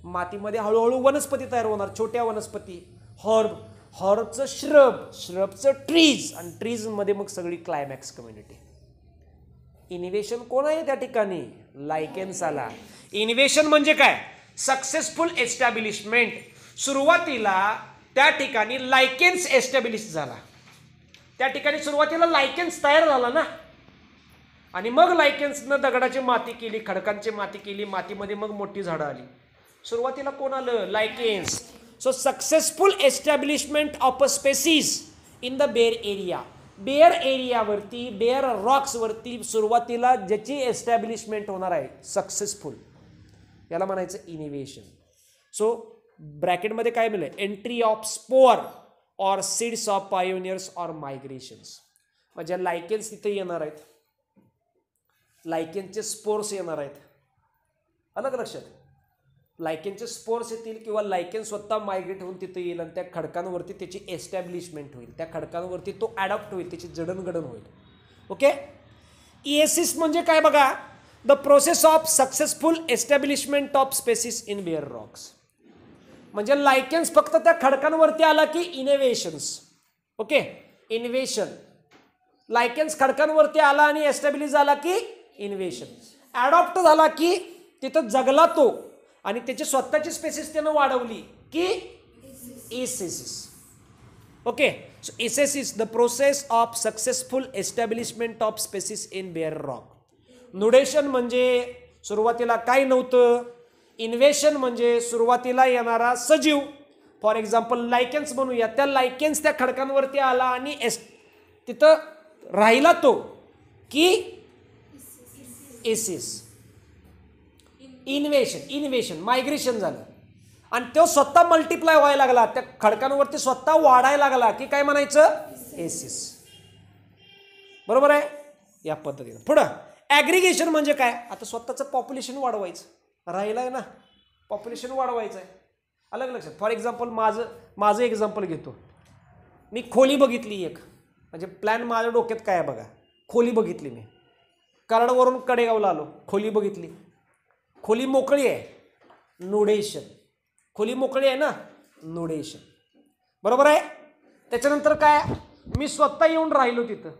A: मातीमध्ये हळूहळू वनस्पती तयार होणार, छोट्या वनस्पती, हॉर्बचं श्रबचं ट्रीज, आणि ट्रीजमध्ये मग सगळी क्लायमॅक्स कम्युनिटी. इन्व्हेशन कोण आहे त्या ठिकाणी, लायकेन्स आला. इन्व्हेशन म्हणजे काय, सक्सेसफुल एस्टॅब्लिशमेंट. सुरुवातीला त्या ठिकाणी लायकेन्स एस्टॅब्लिश झाला, त्या ठिकाणी सुरुवातीला लायकेन्स तयार झाला ना, आणि मग लायकेन्सनं दगडाची माती केली, खडकांची माती केली, मातीमध्ये मग मोठी झाडं आली. सुरुवातीला कोण आलं, lichens. So successful establishment of a species in the bare area. Bare एरियावरती, बेअर रॉक्सवरती सुरुवातीला ज्याची एस्टॅब्लिशमेंट होणार आहे सक्सेसफुल, याला म्हणायचं इन्व्हेशन. सो ब्रॅकेटमध्ये काय मिळेल, entry of spore or seeds of pioneers or migrations. म्हणजे लायकेन्स तिथे येणार आहेत, लायकेनचे स्पोर्स येणार आहेत. अलग लक्षात, लायकेनचे स्पोर्स येतील किंवा लायकेन स्वतः मायग्रेट होऊन तिथे येईल आणि त्या खडकांवरती त्याची एस्टॅब्लिशमेंट होईल, त्या खडकांवरती तो ॲडॉप्ट होईल, त्याची जडणघडण होईल. ओके, इएसिस म्हणजे काय बघा, the process of successful establishment of species in bare rocks. म्हणजे लायकेन्स फक्त त्या खडकांवरती आला की इनोव्हेशन्स. Okay, invasion. लायकेन्स खडकांवरती आला आणि एस्टॅब्लिश झाला की इन्व्हेशन. ॲडॉप्ट झाला की तिथं जगला तो आणि त्याची स्वतःची स्पेसिस त्यानं वाढवली की ecesis. Okay, so ecesis the process of successful establishment of species in bare rock. Nudation म्हणजे सुरुवातीला काय नव्हतं, इन्व्हेशन म्हणजे सुरुवातीला येणारा सजीव. फॉर एक्झाम्पल लायकेन्स म्हणूया, त्या लायकेन्स त्या खडकांवरती आला आणि तिथं राहिला तो की एसिस. इन्व्हेशन मायग्रेशन झालं आणि तो स्वतः मल्टिप्लाय व्हायला लागला, त्या खडकांवरती स्वतः वाढायला लागला की काय म्हणायचं, एसिस. बरोबर आहे, या पद्धतीनं. पुढं ॲग्रिगेशन म्हणजे काय, आता स्वतःचं पॉप्युलेशन वाढवायचं, राहिलंय ना, पॉप्युलेशन वाढवायचं आहे. अलग लक्षात. फॉर एक्झाम्पल माझं एक्झाम्पल घेतो. मी खोली बघितली एक, म्हणजे प्लॅन माझ्या डोक्यात काय आहे बघा, खोली बघितली मी, कराडवरून कडेगावला आलो, खोली बघितली, खोली मोकळी आहे, नोडेशन. खोली मोकळी आहे ना, नोडेशन. बरोबर आहे. त्याच्यानंतर काय, मी स्वतः येऊन राहिलो तिथं,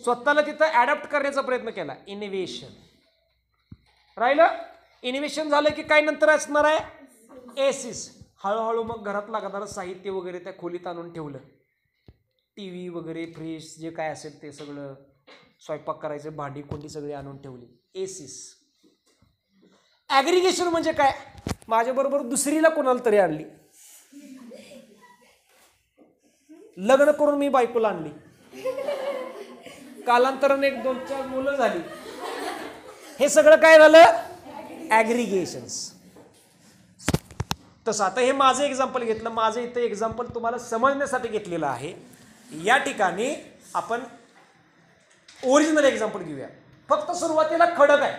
A: स्वतःला तिथं ॲडॉप्ट करण्याचा प्रयत्न केला, इन्व्हेशन. राहिलं, इन्व्हेशन झालं की काय नंतर असणार आहे, एसिस. हळूहळू मग घरात लागणारं साहित्य वगैरे त्या खोलीत आणून ठेवलं, टी व्ही वगैरे, फ्रीज, जे काय असेल ते सगळं, स्वयंपाक करायचे भांडी कोंडी सगळी आणून ठेवली, एसिस. ॲग्रिगेशन म्हणजे काय, माझ्याबरोबर दुसरीला कोणाला तरी आणली, लग्न करून मी बायकोला आणली, कालांतराने 1-2-4 मुलं झाली, हे सगळं काय झालं, ॲग्रिगेशन्स. तसं आता हे माझं एक्झाम्पल घेतलं, माझं इथं एक्झाम्पल तुम्हाला समजण्यासाठी घेतलेलं आहे. या ठिकाणी आपण ओरिजिनल एक्झाम्पल घेऊया. फक्त सुरुवातीला खडक आहे,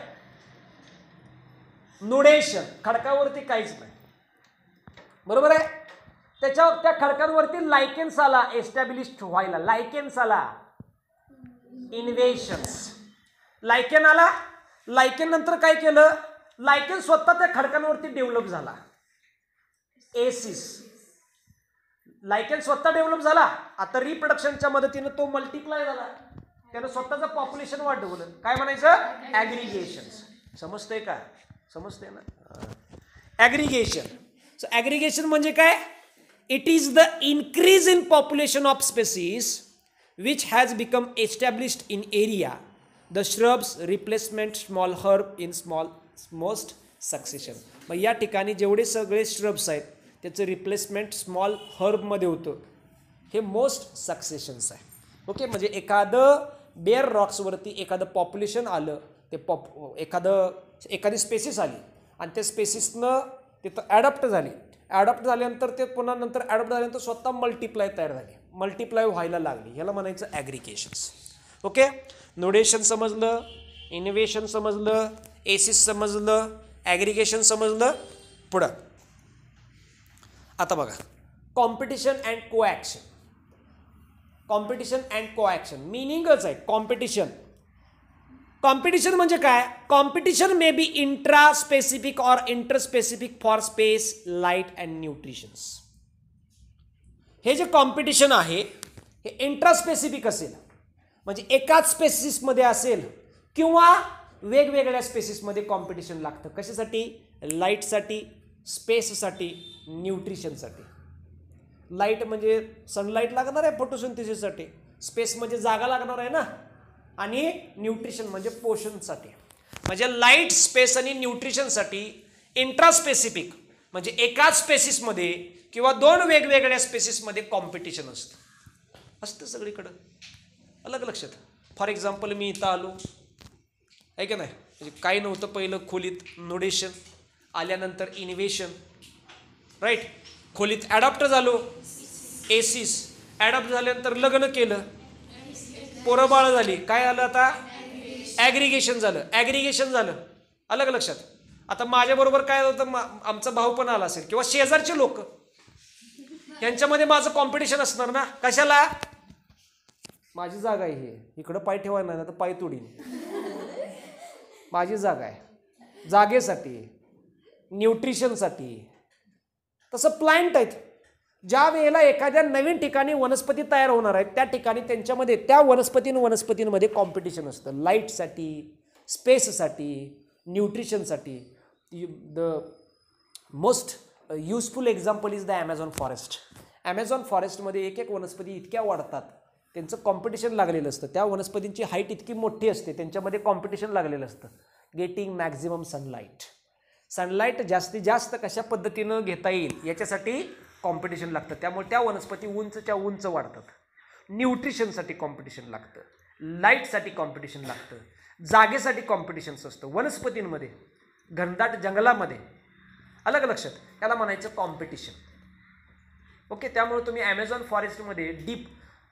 A: नुडेशन, खडकावरती काहीच नाही, बरोबर आहे. त्याच्यावर त्या खडकांवरती लायकेन्स आला एस्टॅब्लिश्ड व्हायला, लायकेन्स आला, इन्व्हेशन्स, लायकेन आला. लायकेन नंतर काय केलं, लायकेन स्वतः त्या खडकांवरती डेव्हलप झाला, एसिस, लायकेन स्वतः डेव्हलप झाला. आता रिप्रोडक्शनच्या मदतीने तो मल्टिप्लाय झाला, त्यानं स्वतःचं पॉप्युलेशन वाढवलं. काय म्हणायचं, ॲग्रिगेशन. समजतंय का, समजतंय ना, ॲग्रिगेशन. सो ॲग्रिगेशन म्हणजे काय, it is the increase in population of species which has become established in area, the shrubs replacement small herb in most succession. मग या ठिकाणी जेवढे सगळे श्रब्स आहेत त्याचं रिप्लेसमेंट स्मॉल हर्बमध्ये होतं, हे मोस्ट सक्सेशन्स आहे. ओके, म्हणजे एखादं बेअर रॉक्सवरती एखादं पॉप्युलेशन आलं, ते एखादी स्पेसिस आली आणि त्या स्पेसिसनं तिथं ॲडॉप्ट झाली, ॲडॉप्ट झाल्यानंतर ते पुन्हा नंतर ॲडॉप्ट झाल्यानंतर स्वतः मल्टिप्लाय तयार झाली, मल्टिप्लाय व्हायला लागली, ह्याला म्हणायचं ॲग्रिगेशन्स. ओके, नोडेशन समजलं, इनोव्हेशन समजलं, एसिस समजलं, ॲग्रिगेशन समजलं. पुढं आता बघा, कॉम्पिटिशन अँड कोॲक्शन. कॉम्पिटिशन अँड कोॲक्शन मिनिंगच आहे कॉम्पिटिशन. कॉम्पिटिशन म्हणजे काय, competition may be intra specific or interspecific for space, light and nutritions. हे जे कॉम्पिटिशन आहे हे इंट्रास्पेसिफिक असेल, म्हणजे एकाच स्पेसिसमध्ये असेल किंवा वेगवेगळ्या स्पेसिसमध्ये कॉम्पिटिशन लागतं. कशासाठी, लाईटसाठी, स्पेससाठी, न्यूट्रिशनसाठी. लाईट म्हणजे सनलाईट लागणार आहे फोटोसिंथेसिससाठी, स्पेस म्हणजे जागा लागणार आहे ना, आणि न्यूट्रिशन म्हणजे पोषणसाठी. म्हणजे लाईट, स्पेस आणि न्यूट्रिशनसाठी इंट्रास्पेसिफिक म्हणजे एकाच स्पेसिसमध्ये किंवा दोन वेगवेगळ्या स्पेसिसमध्ये कॉम्पिटिशन असतं सगळीकडं. अलग लक्षात. फॉर एक्झाम्पल मी इथं आलो आहे की नाही, म्हणजे काही नव्हतं पहिलं, खोलीत नोडेशन आल्यानंतर इनोव्हेशन, राईट, खोलीत ॲडॉप्ट झालो, एसिस, ॲडॉप्ट झाल्यानंतर लग्न केलं, पोरं बाळ झाली, काय आलं आता, ॲग्रिगेशन झालं, ॲग्रिगेशन झालं. अलग लक्षात. आता माझ्याबरोबर काय होतं, आमचा भाऊ पण आला असेल किंवा शेजारचे लोक, यांच्यामध्ये माझं कॉम्पिटिशन असणार ना. कशाला, माझी जागा आहे, हे इकडं पाय ठेवायला नाही तर पाय तोडीन, माझी जागा आहे, जागेसाठी, न्यूट्रिशनसाठी. तसं प्लांट आहेत, ज्या वेळेला एखाद्या नवीन ठिकाणी वनस्पती तयार होणार आहेत त्या ठिकाणी त्यांच्यामध्ये त्या वनस्पतींमध्ये कॉम्पिटिशन असतं, लाईटसाठी, स्पेससाठी, न्यूट्रिशनसाठी. The most useful example is the Amazon forest. Amazon फॉरेस्टमध्ये एक एक वनस्पती इतक्या वाढतात, त्यांचं कॉम्पिटिशन लागलेलं असतं, त्या वनस्पतींची हाईट इतकी मोठी असते, त्यांच्यामध्ये कॉम्पिटिशन लागलेलं असतं. गेटिंग मॅक्झिमम सनलाईट, सनलाईट जास्तीत जास्त कशा पद्धतीनं घेता येईल याच्यासाठी कॉम्पिटिशन लागतं. त्यामुळे त्या वनस्पती उंचच्या उंच वाढतात. न्यूट्रिशनसाठी कॉम्पिटिशन लागतं, लाईटसाठी कॉम्पिटिशन लागतं, जागेसाठी कॉम्पिटिशन्स असतं वनस्पतींमध्ये, घनदाट जंगलामध्ये. अलग लक्षात. याला म्हणायचं कॉम्पिटिशन. ओके, त्यामुळे तुम्ही ॲमेझॉन फॉरेस्टमध्ये डीप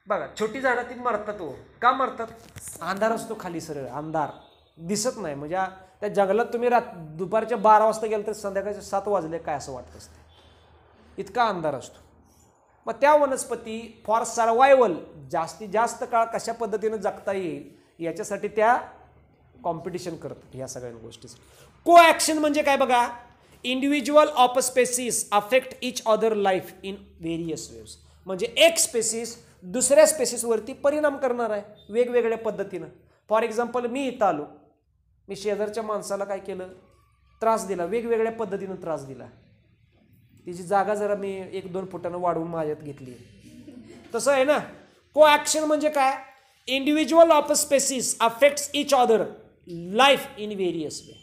A: बघा, छोटी झाडातील मरतात. हो का मरतात, अंधार असतो खाली, सरळ अंधार दिसत नाही. म्हणजे त्या जंगलात तुम्ही दुपारच्या 12 वाजता गेलं तर संध्याकाळचे 7 वाजले काय असं वाटत असते, इतका अंधार असतो. मग त्या वनस्पती फॉर सर्वायवल जास्तीत जास्त काळ कशा पद्धतीनं जगता येईल याच्यासाठी त्या कॉम्पिटिशन करतात ह्या सगळ्या गोष्टीचं. को ॲक्शन म्हणजे काय बघा, individual of a species affect each other life in various ways. म्हणजे एक स्पेसिस दुसऱ्या स्पेसिसवरती परिणाम करणार आहे वेगवेगळ्या पद्धतीनं. फॉर एक्झाम्पल मी इथं आलो, मी शेजारच्या माणसाला काय केलं, त्रास दिला, वेगवेगळ्या पद्धतीनं त्रास दिला. तिची जागा जरा मी 1-2 फुटानं वाढवून माझ्यात घेतली. तसं आहे ना. को ॲक्शन म्हणजे काय, individual of a species affects each other life in various way.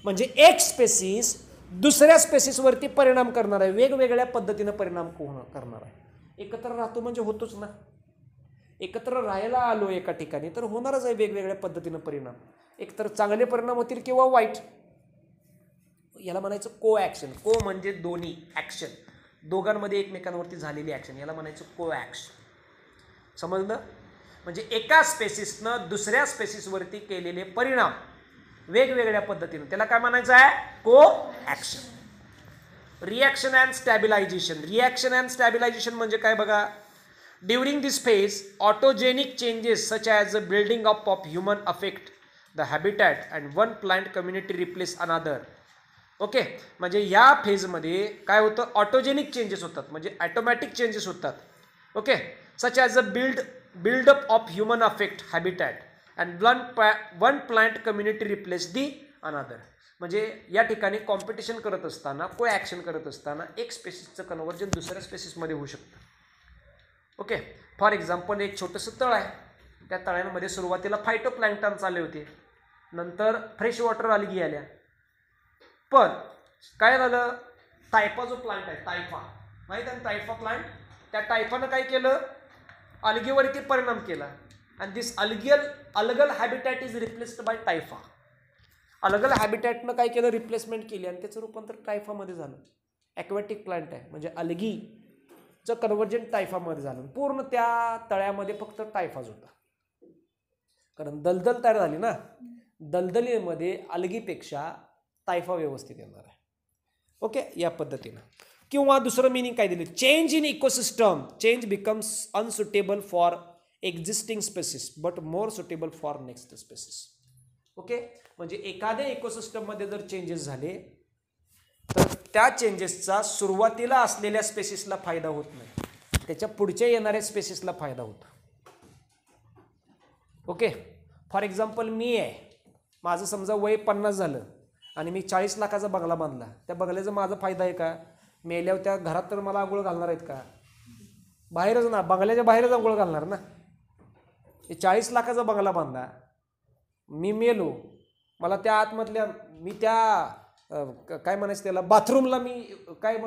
A: म्हणजे एक स्पेसिस दुसऱ्या स्पेसिसवरती परिणाम करणार आहे, वेगवेगळ्या पद्धतीनं परिणाम करणार आहे. एकत्र राहतो म्हणजे होतोच ना, एकत्र राहायला आलो एका ठिकाणी तर होणारच आहे वेगवेगळ्या पद्धतीनं परिणाम. एकतर चांगले परिणाम होतील किंवा वाईट. याला म्हणायचं को ॲक्शन. को म्हणजे दोन्ही, ॲक्शन दोघांमध्ये एकमेकांवरती झालेली ॲक्शन, याला म्हणायचं को ॲक्शन. समजलं? म्हणजे एका स्पेसिसनं दुसऱ्या स्पेसिसवरती केलेले परिणाम वेगवेगळ्या पद्धतीने, त्याला काय म्हणायचं आहे? Co action. Reaction and stabilization. Reaction and stabilization म्हणजे काय बघा, during this phase autogenic changes such as a building up of human affect the habitat and one plant community replace another. Okay, म्हणजे या फेजमध्ये काय होतं, ऑटोजेनिक चेंजेस होतात, म्हणजे ॲटोमॅटिक चेंजेस होतात. Okay, such as a buildup of human affect habitat and one plant community replace the another. म्हणजे या ठिकाणी कॉम्पिटिशन करत असताना, को ॲक्शन करत असताना एक स्पेसिसचं कन्व्हर्जन दुसऱ्या स्पेसिसमध्ये होऊ शकतं. ओके, फॉर एक्झाम्पल एक छोटंसं तळ आहे, त्या तळ्यांमध्ये सुरुवातीला फायटोप्लॅन्क्टन आले होते, नंतर फ्रेश वॉटर अलगी आल्या. पण काय झालं, टायफा जो प्लांट आहे, टायफा माहीत आहे, टायफा प्लांट, त्या टायफानं काय केलं, अलगीवरती परिणाम केला. आणि this algal habitat is replaced by Typha. Algal हॅबिटॅटनं काय केलं, रिप्लेसमेंट केली आणि त्याचं रूपांतर टायफामध्ये झालं. ॲक्वॅटिक प्लांट आहे, म्हणजे अलगीचं कन्व्हर्जन टायफामध्ये झालं. पूर्ण त्या तळ्यामध्ये फक्त टायफाच होता, कारण दलदल तयार झाली ना, दलदलीमध्ये अलगीपेक्षा टायफा व्यवस्थित येणार आहे. ओके, या पद्धतीनं. किंवा दुसरं मिनिंग काय दिलं, change in ecosystem, change becomes unsuitable for existing species but more suitable for next species. Okay, म्हणजे एखाद्या इकोसिस्टममध्ये जर चेंजेस झाले तर त्या चेंजेसचा सुरुवातीला असलेल्या स्पेसिसला फायदा होत नाही, त्याच्या पुढच्या येणाऱ्या स्पेसिसला फायदा होतो. ओके, फॉर एक्झाम्पल मी आहे, माझं समजा वय 50 झालं आणि मी 40 लाखाचा बंगला बांधला, त्या बंगल्याचा माझा फायदा आहे का? मेल्यावर त्या घरात तर मला आंघोळ घालणार आहेत का? बाहेरच ना, बंगल्याच्या बाहेरच आंघोळ घालणार ना. 40 लाखाचा बंगला बांधला, मी मेलो, मला त्या आतमधल्या, मी त्या काय म्हणायचं त्याला, बाथरूमला मी काय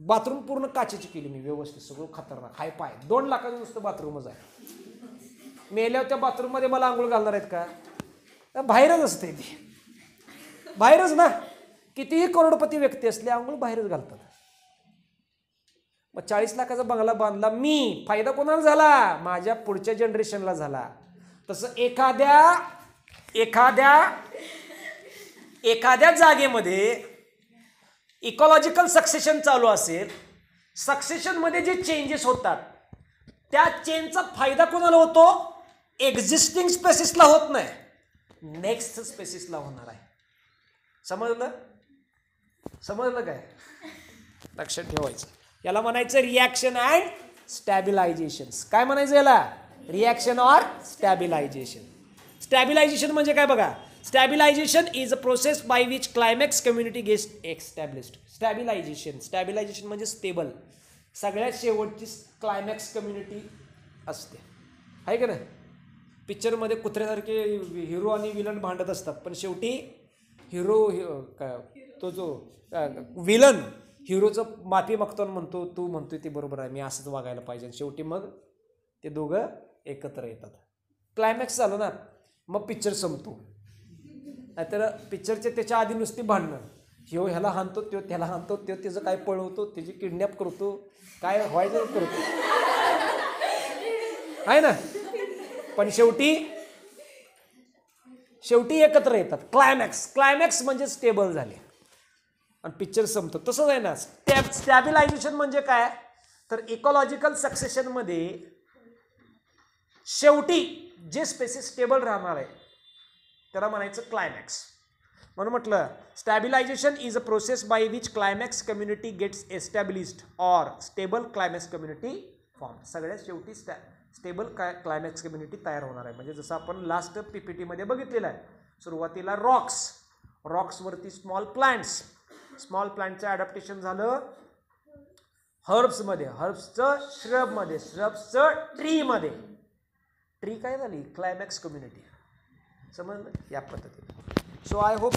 A: बाथरूम पूर्ण काचेची केली मी, व्यवस्थित सगळं खतरनाक हाय पाय, 2 लाखाचं नुसतं बाथरूमच आहे. मेल्यावर त्या बाथरूममध्ये मला आंघोळ घालणार आहेत का? बाहेरच असते ती, बाहेरच ना. कितीही करोडपती व्यक्ती असले आंघोळ बाहेरच घालतात. मग 40 लाखाचा बंगला बांधला मी, फायदा कोणाला झाला? माझ्या पुढच्या जनरेशनला झाला. तसं एखाद्या जागेमध्ये इकॉलॉजिकल सक्सेशन चालू असेल, सक्सेशनमध्ये जे चेंजेस होतात त्या चेंजचा फायदा कोणाला होतो? एक्झिस्टिंग स्पेसिसला होत नाही, नेक्स्ट स्पेसिसला होणार आहे. समजलं काय? लक्षात ठेवायचं. याला म्हणायचं रिॲक्शन अँड स्टॅबिलायझेशन. काय म्हणायचं याला? Reaction or stabilisation. स्टॅबिलायझेशन म्हणजे काय बघा, stabilization is a process by which climax community gets established. Stabilization म्हणजे स्टेबल, सगळ्यात शेवटची क्लायमॅक्स कम्युनिटी असते, आहे का नाही? पिक्चरमध्ये कुत्र्यासारखे हिरो आणि विलन भांडत असतात, पण शेवटी तो जो विलन हिरोचं माफी मागतो म्हणतो, तू म्हणतोय ते बरोबर आहे, मी असंच वागायला पाहिजे. शेवटी मग ते दोघं एकत्र येतात, क्लायमॅक्स झालं ना, मग पिक्चर संपतो. नाहीतर पिक्चरचे त्याच्या आधी नुसती भांडणं, ह्यो ह्याला हाणतो, त्यो त्याला हाणतो, त्यो त्याचं काय पळवतो, त्याची किडनॅप करतो, काय व्हायचं करतो, आहे ना. पण शेवटी एकत्र येतात. क्लायमॅक्स म्हणजे स्टेबल झाले आणि पिक्चर संपतो. तसंच आहे ना. स्टॅबिलायझेशन म्हणजे काय, तर इकॉलॉजिकल सक्सेशनमध्ये शेवटी जे स्पेसिस स्टेबल राहणार आहे त्याला म्हणायचं क्लायमॅक्स. म्हणून म्हटलं stabilization is a process by which climax community gets established or stable climax community form. सगळ्यात शेवटी स्टेबल क्लायमॅक्स कम्युनिटी तयार होणार आहे. म्हणजे जसं आपण लास्ट PPT बघितलेलं आहे, सुरुवातीला रॉक्सवरती स्मॉल प्लांटचं ॲडॅप्टेशन झालं हर्ब्समध्ये, हर्ब्सचं श्रबमध्ये, श्रब्सचं ट्रीमध्ये, ट्री काय झाली क्लायमॅक्स कम्युनिटी. समजलं या पद्धतीने. So I hope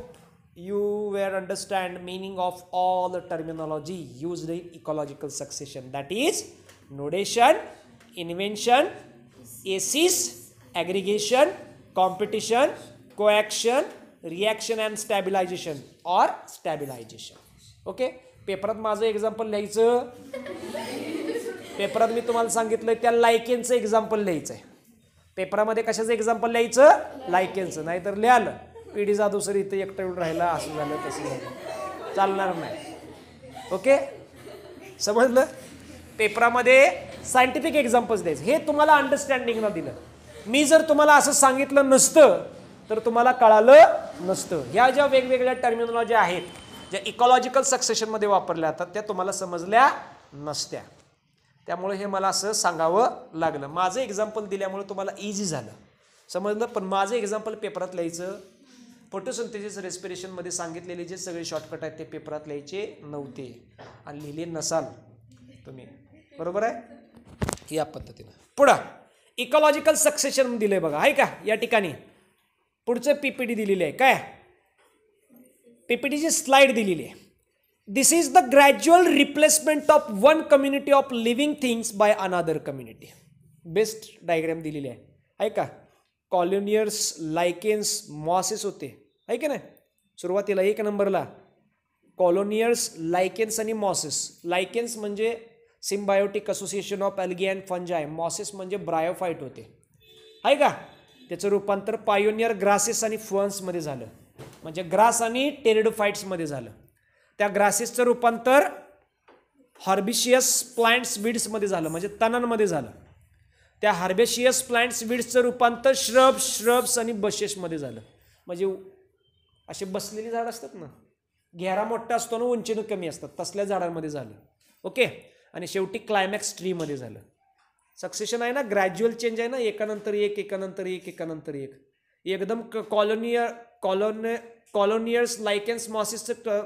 A: you will understand meaning of all the terminology used in ecological succession, that is nodation, invention, aces, aggregation, competition, coaction, reaction and stabilisation or stabilisation. Okay, पेपरात माझं example लिहायचं. पेपरात मी तुम्हाला सांगितलं त्या लायकेनचं एक्झाम्पल लिहायचं आहे. पेपरामध्ये कशाचं एक्झाम्पल लिहायचं? लायकेनचं. नाहीतर लिहाल PD जाधव सर इथं एकटं येऊन राहिला, असं झालं तसं झालं, चालणार नाही. ओके, समजलं? पेपरामध्ये सायंटिफिक एक्झाम्पल्स द्यायचं. हे तुम्हाला अंडरस्टँडिंगला दिलं. मी जर तुम्हाला असं सांगितलं नसतं तर तुम्हाला कळालं नसतं. ह्या ज्या वेगवेगळ्या टर्मिनॉलॉजी आहेत ज्या इकॉलॉजिकल सक्सेशनमध्ये वापरल्या जातात त्या तुम्हाला समजल्या नसत्या. त्यामुळे हे मला असं सांगावं लागलं. माझं एक्झाम्पल दिल्यामुळे तुम्हाला इझी झालं, समजलं. पण माझं एक्झाम्पल पेपरात लिहायचं. फोटोसिंथेसिस रेस्पिरेशनमध्ये सांगितलेले जे सगळे शॉर्टकट आहेत ते पेपरात लिहायचे नव्हते आणि लिहिले नसाल तुम्ही, बरोबर आहे. या पद्धतीनं पुढं इकॉलॉजिकल सक्सेशन दिलंय बघा, आहे का या ठिकाणी. पुढचं PPT दिलेली आहे. काय PPTची स्लाइड दिलेली आहे. This is the gradual replacement of one community of living things by another community. Best diagram दिलेली आहे का. कॉलोनियर्स, लायकेन्स, मॉसेस होते, आहे की नाही. सुरुवातीला 1 नंबरला कॉलोनियर्स, लायकेन्स आणि मॉसेस. लायकेन्स म्हणजे symbiotic association of algae and फंजाय. Mosses म्हणजे ब्रायोफाईट होते, आहे का. त्याचं रूपांतर पायोनियर ग्रासेस आणि फर्न्समध्ये झालं, म्हणजे ग्रास आणि टेरिडोफाईट्समध्ये झालं. त्या ग्रासेसचं रूपांतर हर्बिशियस प्लांट्स वीड्समध्ये झालं, म्हणजे तणांमध्ये झालं. त्या हर्बेशियस प्लांट्स वीड्सचं रूपांतर श्रब्स आणि बशेसमध्ये झालं, म्हणजे असे बसलेली झाड असतात ना, घेरा मोठा असतो ना, उंचीनं कमी असतात, तसल्या झाडांमध्ये झालं. ओके, आणि शेवटी क्लायमॅक्स ट्रीमध्ये झालं. सक्सेशन आहे ना, ग्रॅज्युअल चेंज आहे ना, एकानंतर एक, एकानंतर एक, एकानंतर एक. एकदम कॉलोनियर्स, लायकेन्स, मॉसिसचं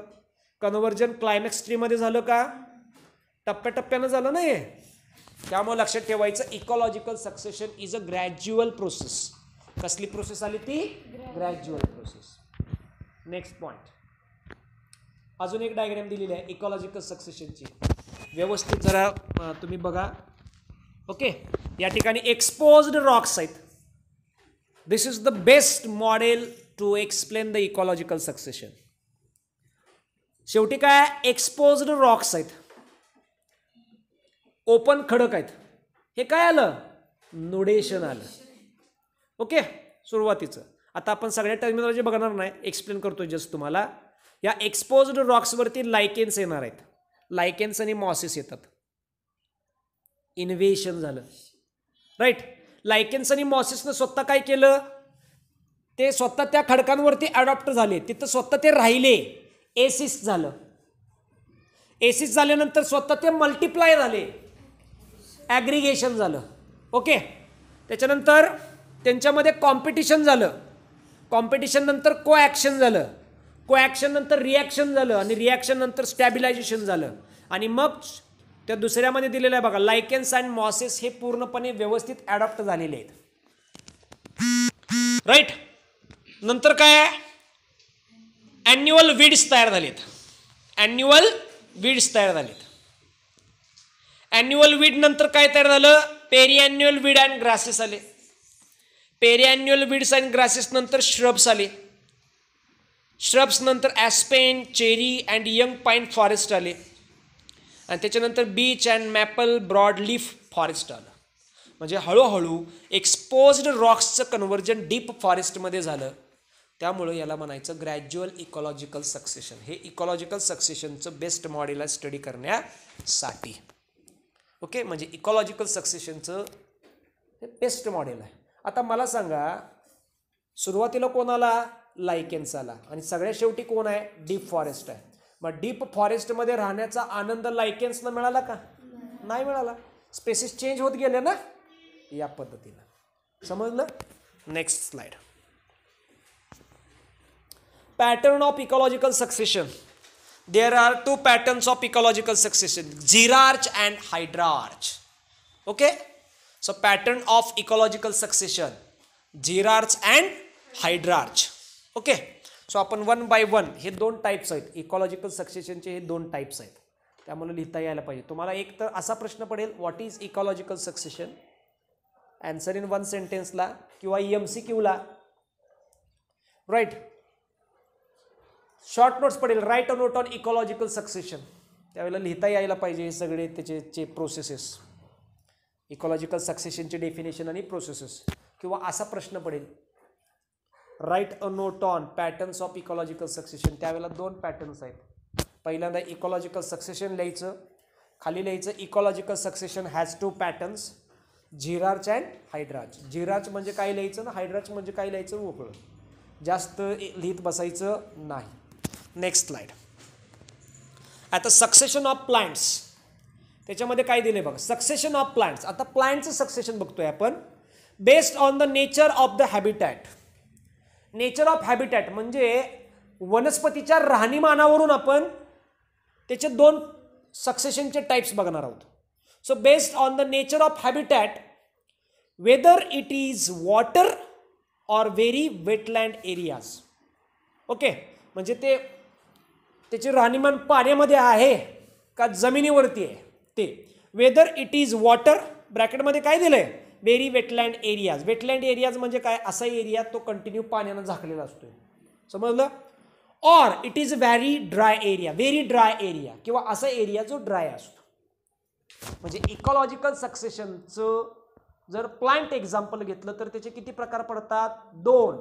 A: कन्व्हर्जन क्लायमॅक्स ट्रीमध्ये झालं का? टप्प्याटप्प्यानं झालं ना हे. त्यामुळे लक्षात ठेवायचं, ecological succession is a gradual process. कसली प्रोसेस आली ती? Gradual process. नेक्स्ट पॉइंट, अजून एक डायग्राम दिलेली आहे इकॉलॉजिकल सक्सेशनची. व्यवस्थित जरा तुम्ही बघा. ओके, या ठिकाणी एक्सपोज्ड रॉक्स आहेत. This is the best model to explain the ecological succession. शेवटी काय, एक्सपोज्ड रॉक्स आहेत, ओपन खडक आहेत. हे काय आलं? नोडेशन आलं. ओके, सुरुवातीचं. आता आपण सगळ्या टर्मिनॉलॉजी बघणार नाही, एक्सप्लेन करतो जस्ट तुम्हाला. या एक्सपोज्ड रॉक्सवरती लायकेन्स येणार आहेत. लायकेन्स आणि मॉसेस येतात. इन्व्हेशन झालं, राईट. लायकेन्स आणि मॉसेसनं स्वतः काय केलं, ते स्वतः त्या खडकांवरती अडॉप्ट झाले, तिथं स्वतः ते राहिले, एसिस झालं. एसिस झाल्यानंतर स्वतः ते मल्टिप्लाय झाले, ॲग्रिगेशन झालं. ओके, त्याच्यानंतर त्यांच्यामध्ये कॉम्पिटिशन झालं. कॉम्पिटिशन नंतर कोॲक्शन झालं. कोॲक्शन नंतर रिॲक्शन झालं आणि रिॲक्शन नंतर स्टॅबिलायझेशन झालं. आणि मग त्या दुसऱ्यामध्ये दिलेलं आहे बघा, लायकेन्स अँड मॉसेस हे पूर्णपणे व्यवस्थित ॲडॉप्ट झालेले आहेत, राईट. नंतर काय, ॲन्युअल वीड्स तयार झालेत. ॲन्युअल वीड्स तयार झालेत. ॲन्युअल वीड नंतर काय तयार झालं, perennial weed and grasses आले. Perennial weeds and grasses नंतर श्रब्स आले. श्रब्स नंतर aspen, cherry and young pine forest आले. आणि त्याच्यानंतर beech and maple, broad leaf forest आलं. म्हणजे हळूहळू एक्सपोज्ड रॉक्सचं कन्व्हर्जन डीप फॉरेस्टमध्ये झालं. त्यामुळं याला म्हणायचं ग्रॅज्युअल इकॉलॉजिकल सक्सेशन. हे इकॉलॉजिकल सक्सेशनचं बेस्ट मॉडेल आहे स्टडी करण्यासाठी. ओके, म्हणजे इकॉलॉजिकल सक्सेशनचं हे बेस्ट मॉडेल आहे. आता मला सांगा, सुरुवातीला कोणाला? लायकेन्स आला आणि सगळ्यात शेवटी कोण आहे? डीप फॉरेस्ट आहे. मग डीप फॉरेस्टमध्ये राहण्याचा आनंद लायकेन्सला मिळाला का? नाही मिळाला. स्पेसिस चेंज होत गेले ना या पद्धतीनं, समजलं. Next slide. Pattern of ecological succession. There are 2 patterns of ecological succession, xerarch and hydrarch. Okay, so pattern of ecological succession, xerarch and hydrarch. Okay, so आपण 1 by 1 हे 2 टाइप्स आहेत इकॉलॉजिकल सक्सेशनचे. हे 2 टाइप्स आहेत, त्यामुळे लिहिता यायला पाहिजे तुम्हाला. एक तर असा प्रश्न पडेल, what is ecological succession, answer in 1 सेंटेन्सला किंवा MCQला, राईट. शॉर्ट नोट्स पडेल, right a note on ecological succession. त्यावेळेला लिहिता यायला पाहिजे हे सगळे त्याचे प्रोसेसेस, इकॉलॉजिकल सक्सेशनचे डेफिनेशन आणि प्रोसेसेस. किंवा असा प्रश्न पडेल, right a note on patterns of ecological succession. त्यावेळेला 2 पॅटर्न्स आहेत. पहिल्यांदा इकॉलॉजिकल सक्सेशन लिहायचं, खाली लिहायचं ecological succession has 2 patterns, xerarch and hydrarch. Xerarch म्हणजे काय लिहायचं ना हायड्रार्च म्हणजे काय लिहायचं मोकळं, जास्त लिहित बसायचं नाही. Next slide. आता सक्सेशन ऑफ प्लांट्स, त्याच्यामध्ये काय दिले बघा, सक्सेशन ऑफ प्लांट्स. आता प्लांटचं सक्सेशन बघतोय आपण based on the nature of the habitat. Nature of habitat म्हणजे वनस्पतीच्या राहणीमानावरून आपण त्याचे 2 सक्सेशनचे टाइप्स बघणार आहोत. So based on the nature of habitat, whether it is water or very wetland areas. Okay, म्हणजे त्याचे राहणीमान पाण्यामध्ये आहे का जमिनीवरती आहे ते. वेदर इट इज वॉटर, ब्रॅकेटमध्ये काय दिलंय, very wetland areas. Wetland areas म्हणजे काय, असा एरिया तो कंटिन्यू पाण्यानं झाकलेला असतोय, समजलं. Or it is very dry area, very dry area, किंवा असा एरिया जो ड्राय असतो. म्हणजे इकॉलॉजिकल सक्सेशनचं जर प्लांट एक्झाम्पल घेतलं तर त्याचे किती प्रकार पडतात, 2,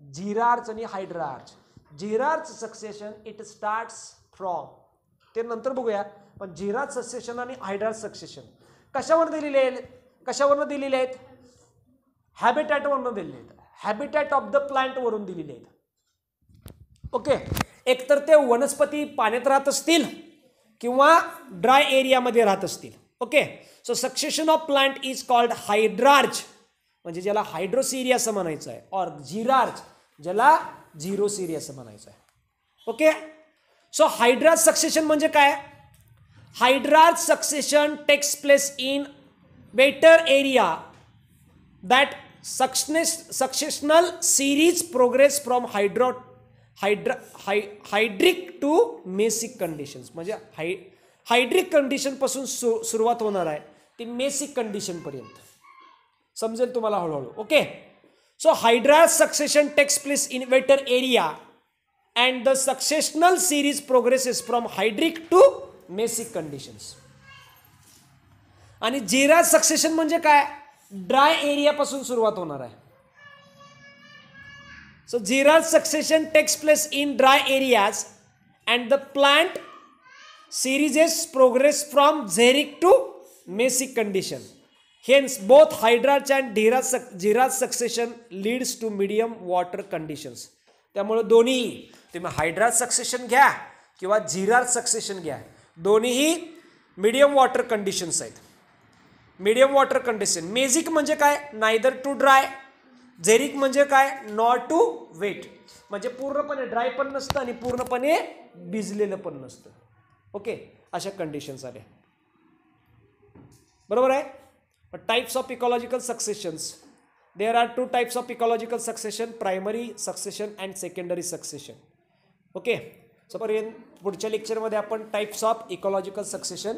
A: झिरार्च आणि हायड्रार्च. झिरार्च सक्सेशन इट स्टार्ट्स फ्रॉम, ते नंतर बघूया, पण झिरार्च सक्सेशन आणि हायड्रार्च सक्सेशन कशावर दिलेले आहेत, कशावरनं दिलेले आहेत, हॅबिटॅटवरनं दिलेले आहेत, हॅबिटॅट ऑफ द प्लांट वरून दिलेले आहेत. ओके, एकतर ते वनस्पती पाण्यात राहत असतील किंवा ड्राय एरियामध्ये राहत असतील. Okay, so succession of plant is called hydrarch, म्हणजे ज्याला हायड्रोसिरिया असं म्हणायचं आहे, और झिरार्च ज्याला झिरोसिरिया असं म्हणायचं आहे. ओके, सो हायड्रार्च सक्सेशन म्हणजे काय, hydrarch succession takes place in wetter area that successional series progress from hydric to mesic conditions. म्हणजे हायड्रिक कंडिशन पासून सुरुवात होणार आहे ती मेसिक कंडिशन पर्यंत, समजेल तुम्हाला हळूहळू. Okay, so hydrarch succession takes place in wetter area and the successional series progresses from hydric to mesic conditions. आणि झिरार्च सक्सेशन म्हणजे काय, ड्राय एरियापासून सुरुवात होणार आहे. So xerarch succession takes place in dry areas and the plant series progress from xeric to mesic condition. Hence both hydrarch and झिरार्च succession leads to medium water conditions. त्यामुळे दोन्ही तुम्ही हायड्रार्च succession घ्या किंवा झिरार्च सक्सेशन घ्या, दोन्हीही मीडियम वॉटर कंडिशन्स आहेत. Medium water condition. Magic म्हणजे काय, नायदर टू ड्राय. झेरिक म्हणजे काय, नॉट टू वेट, म्हणजे पूर्णपणे ड्राय पण नसतं आणि पूर्णपणे भिजलेलं पण नसतं. ओके, अशा कंडिशन्स आल्या, बरोबर आहे. Types of ecological successions, there are 2 types of ecological succession, primary succession and secondary succession. Okay, so पर्यंत पुढच्या लेक्चरमध्ये आपण टाइप्स ऑफ इकॉलॉजिकल सक्सेशन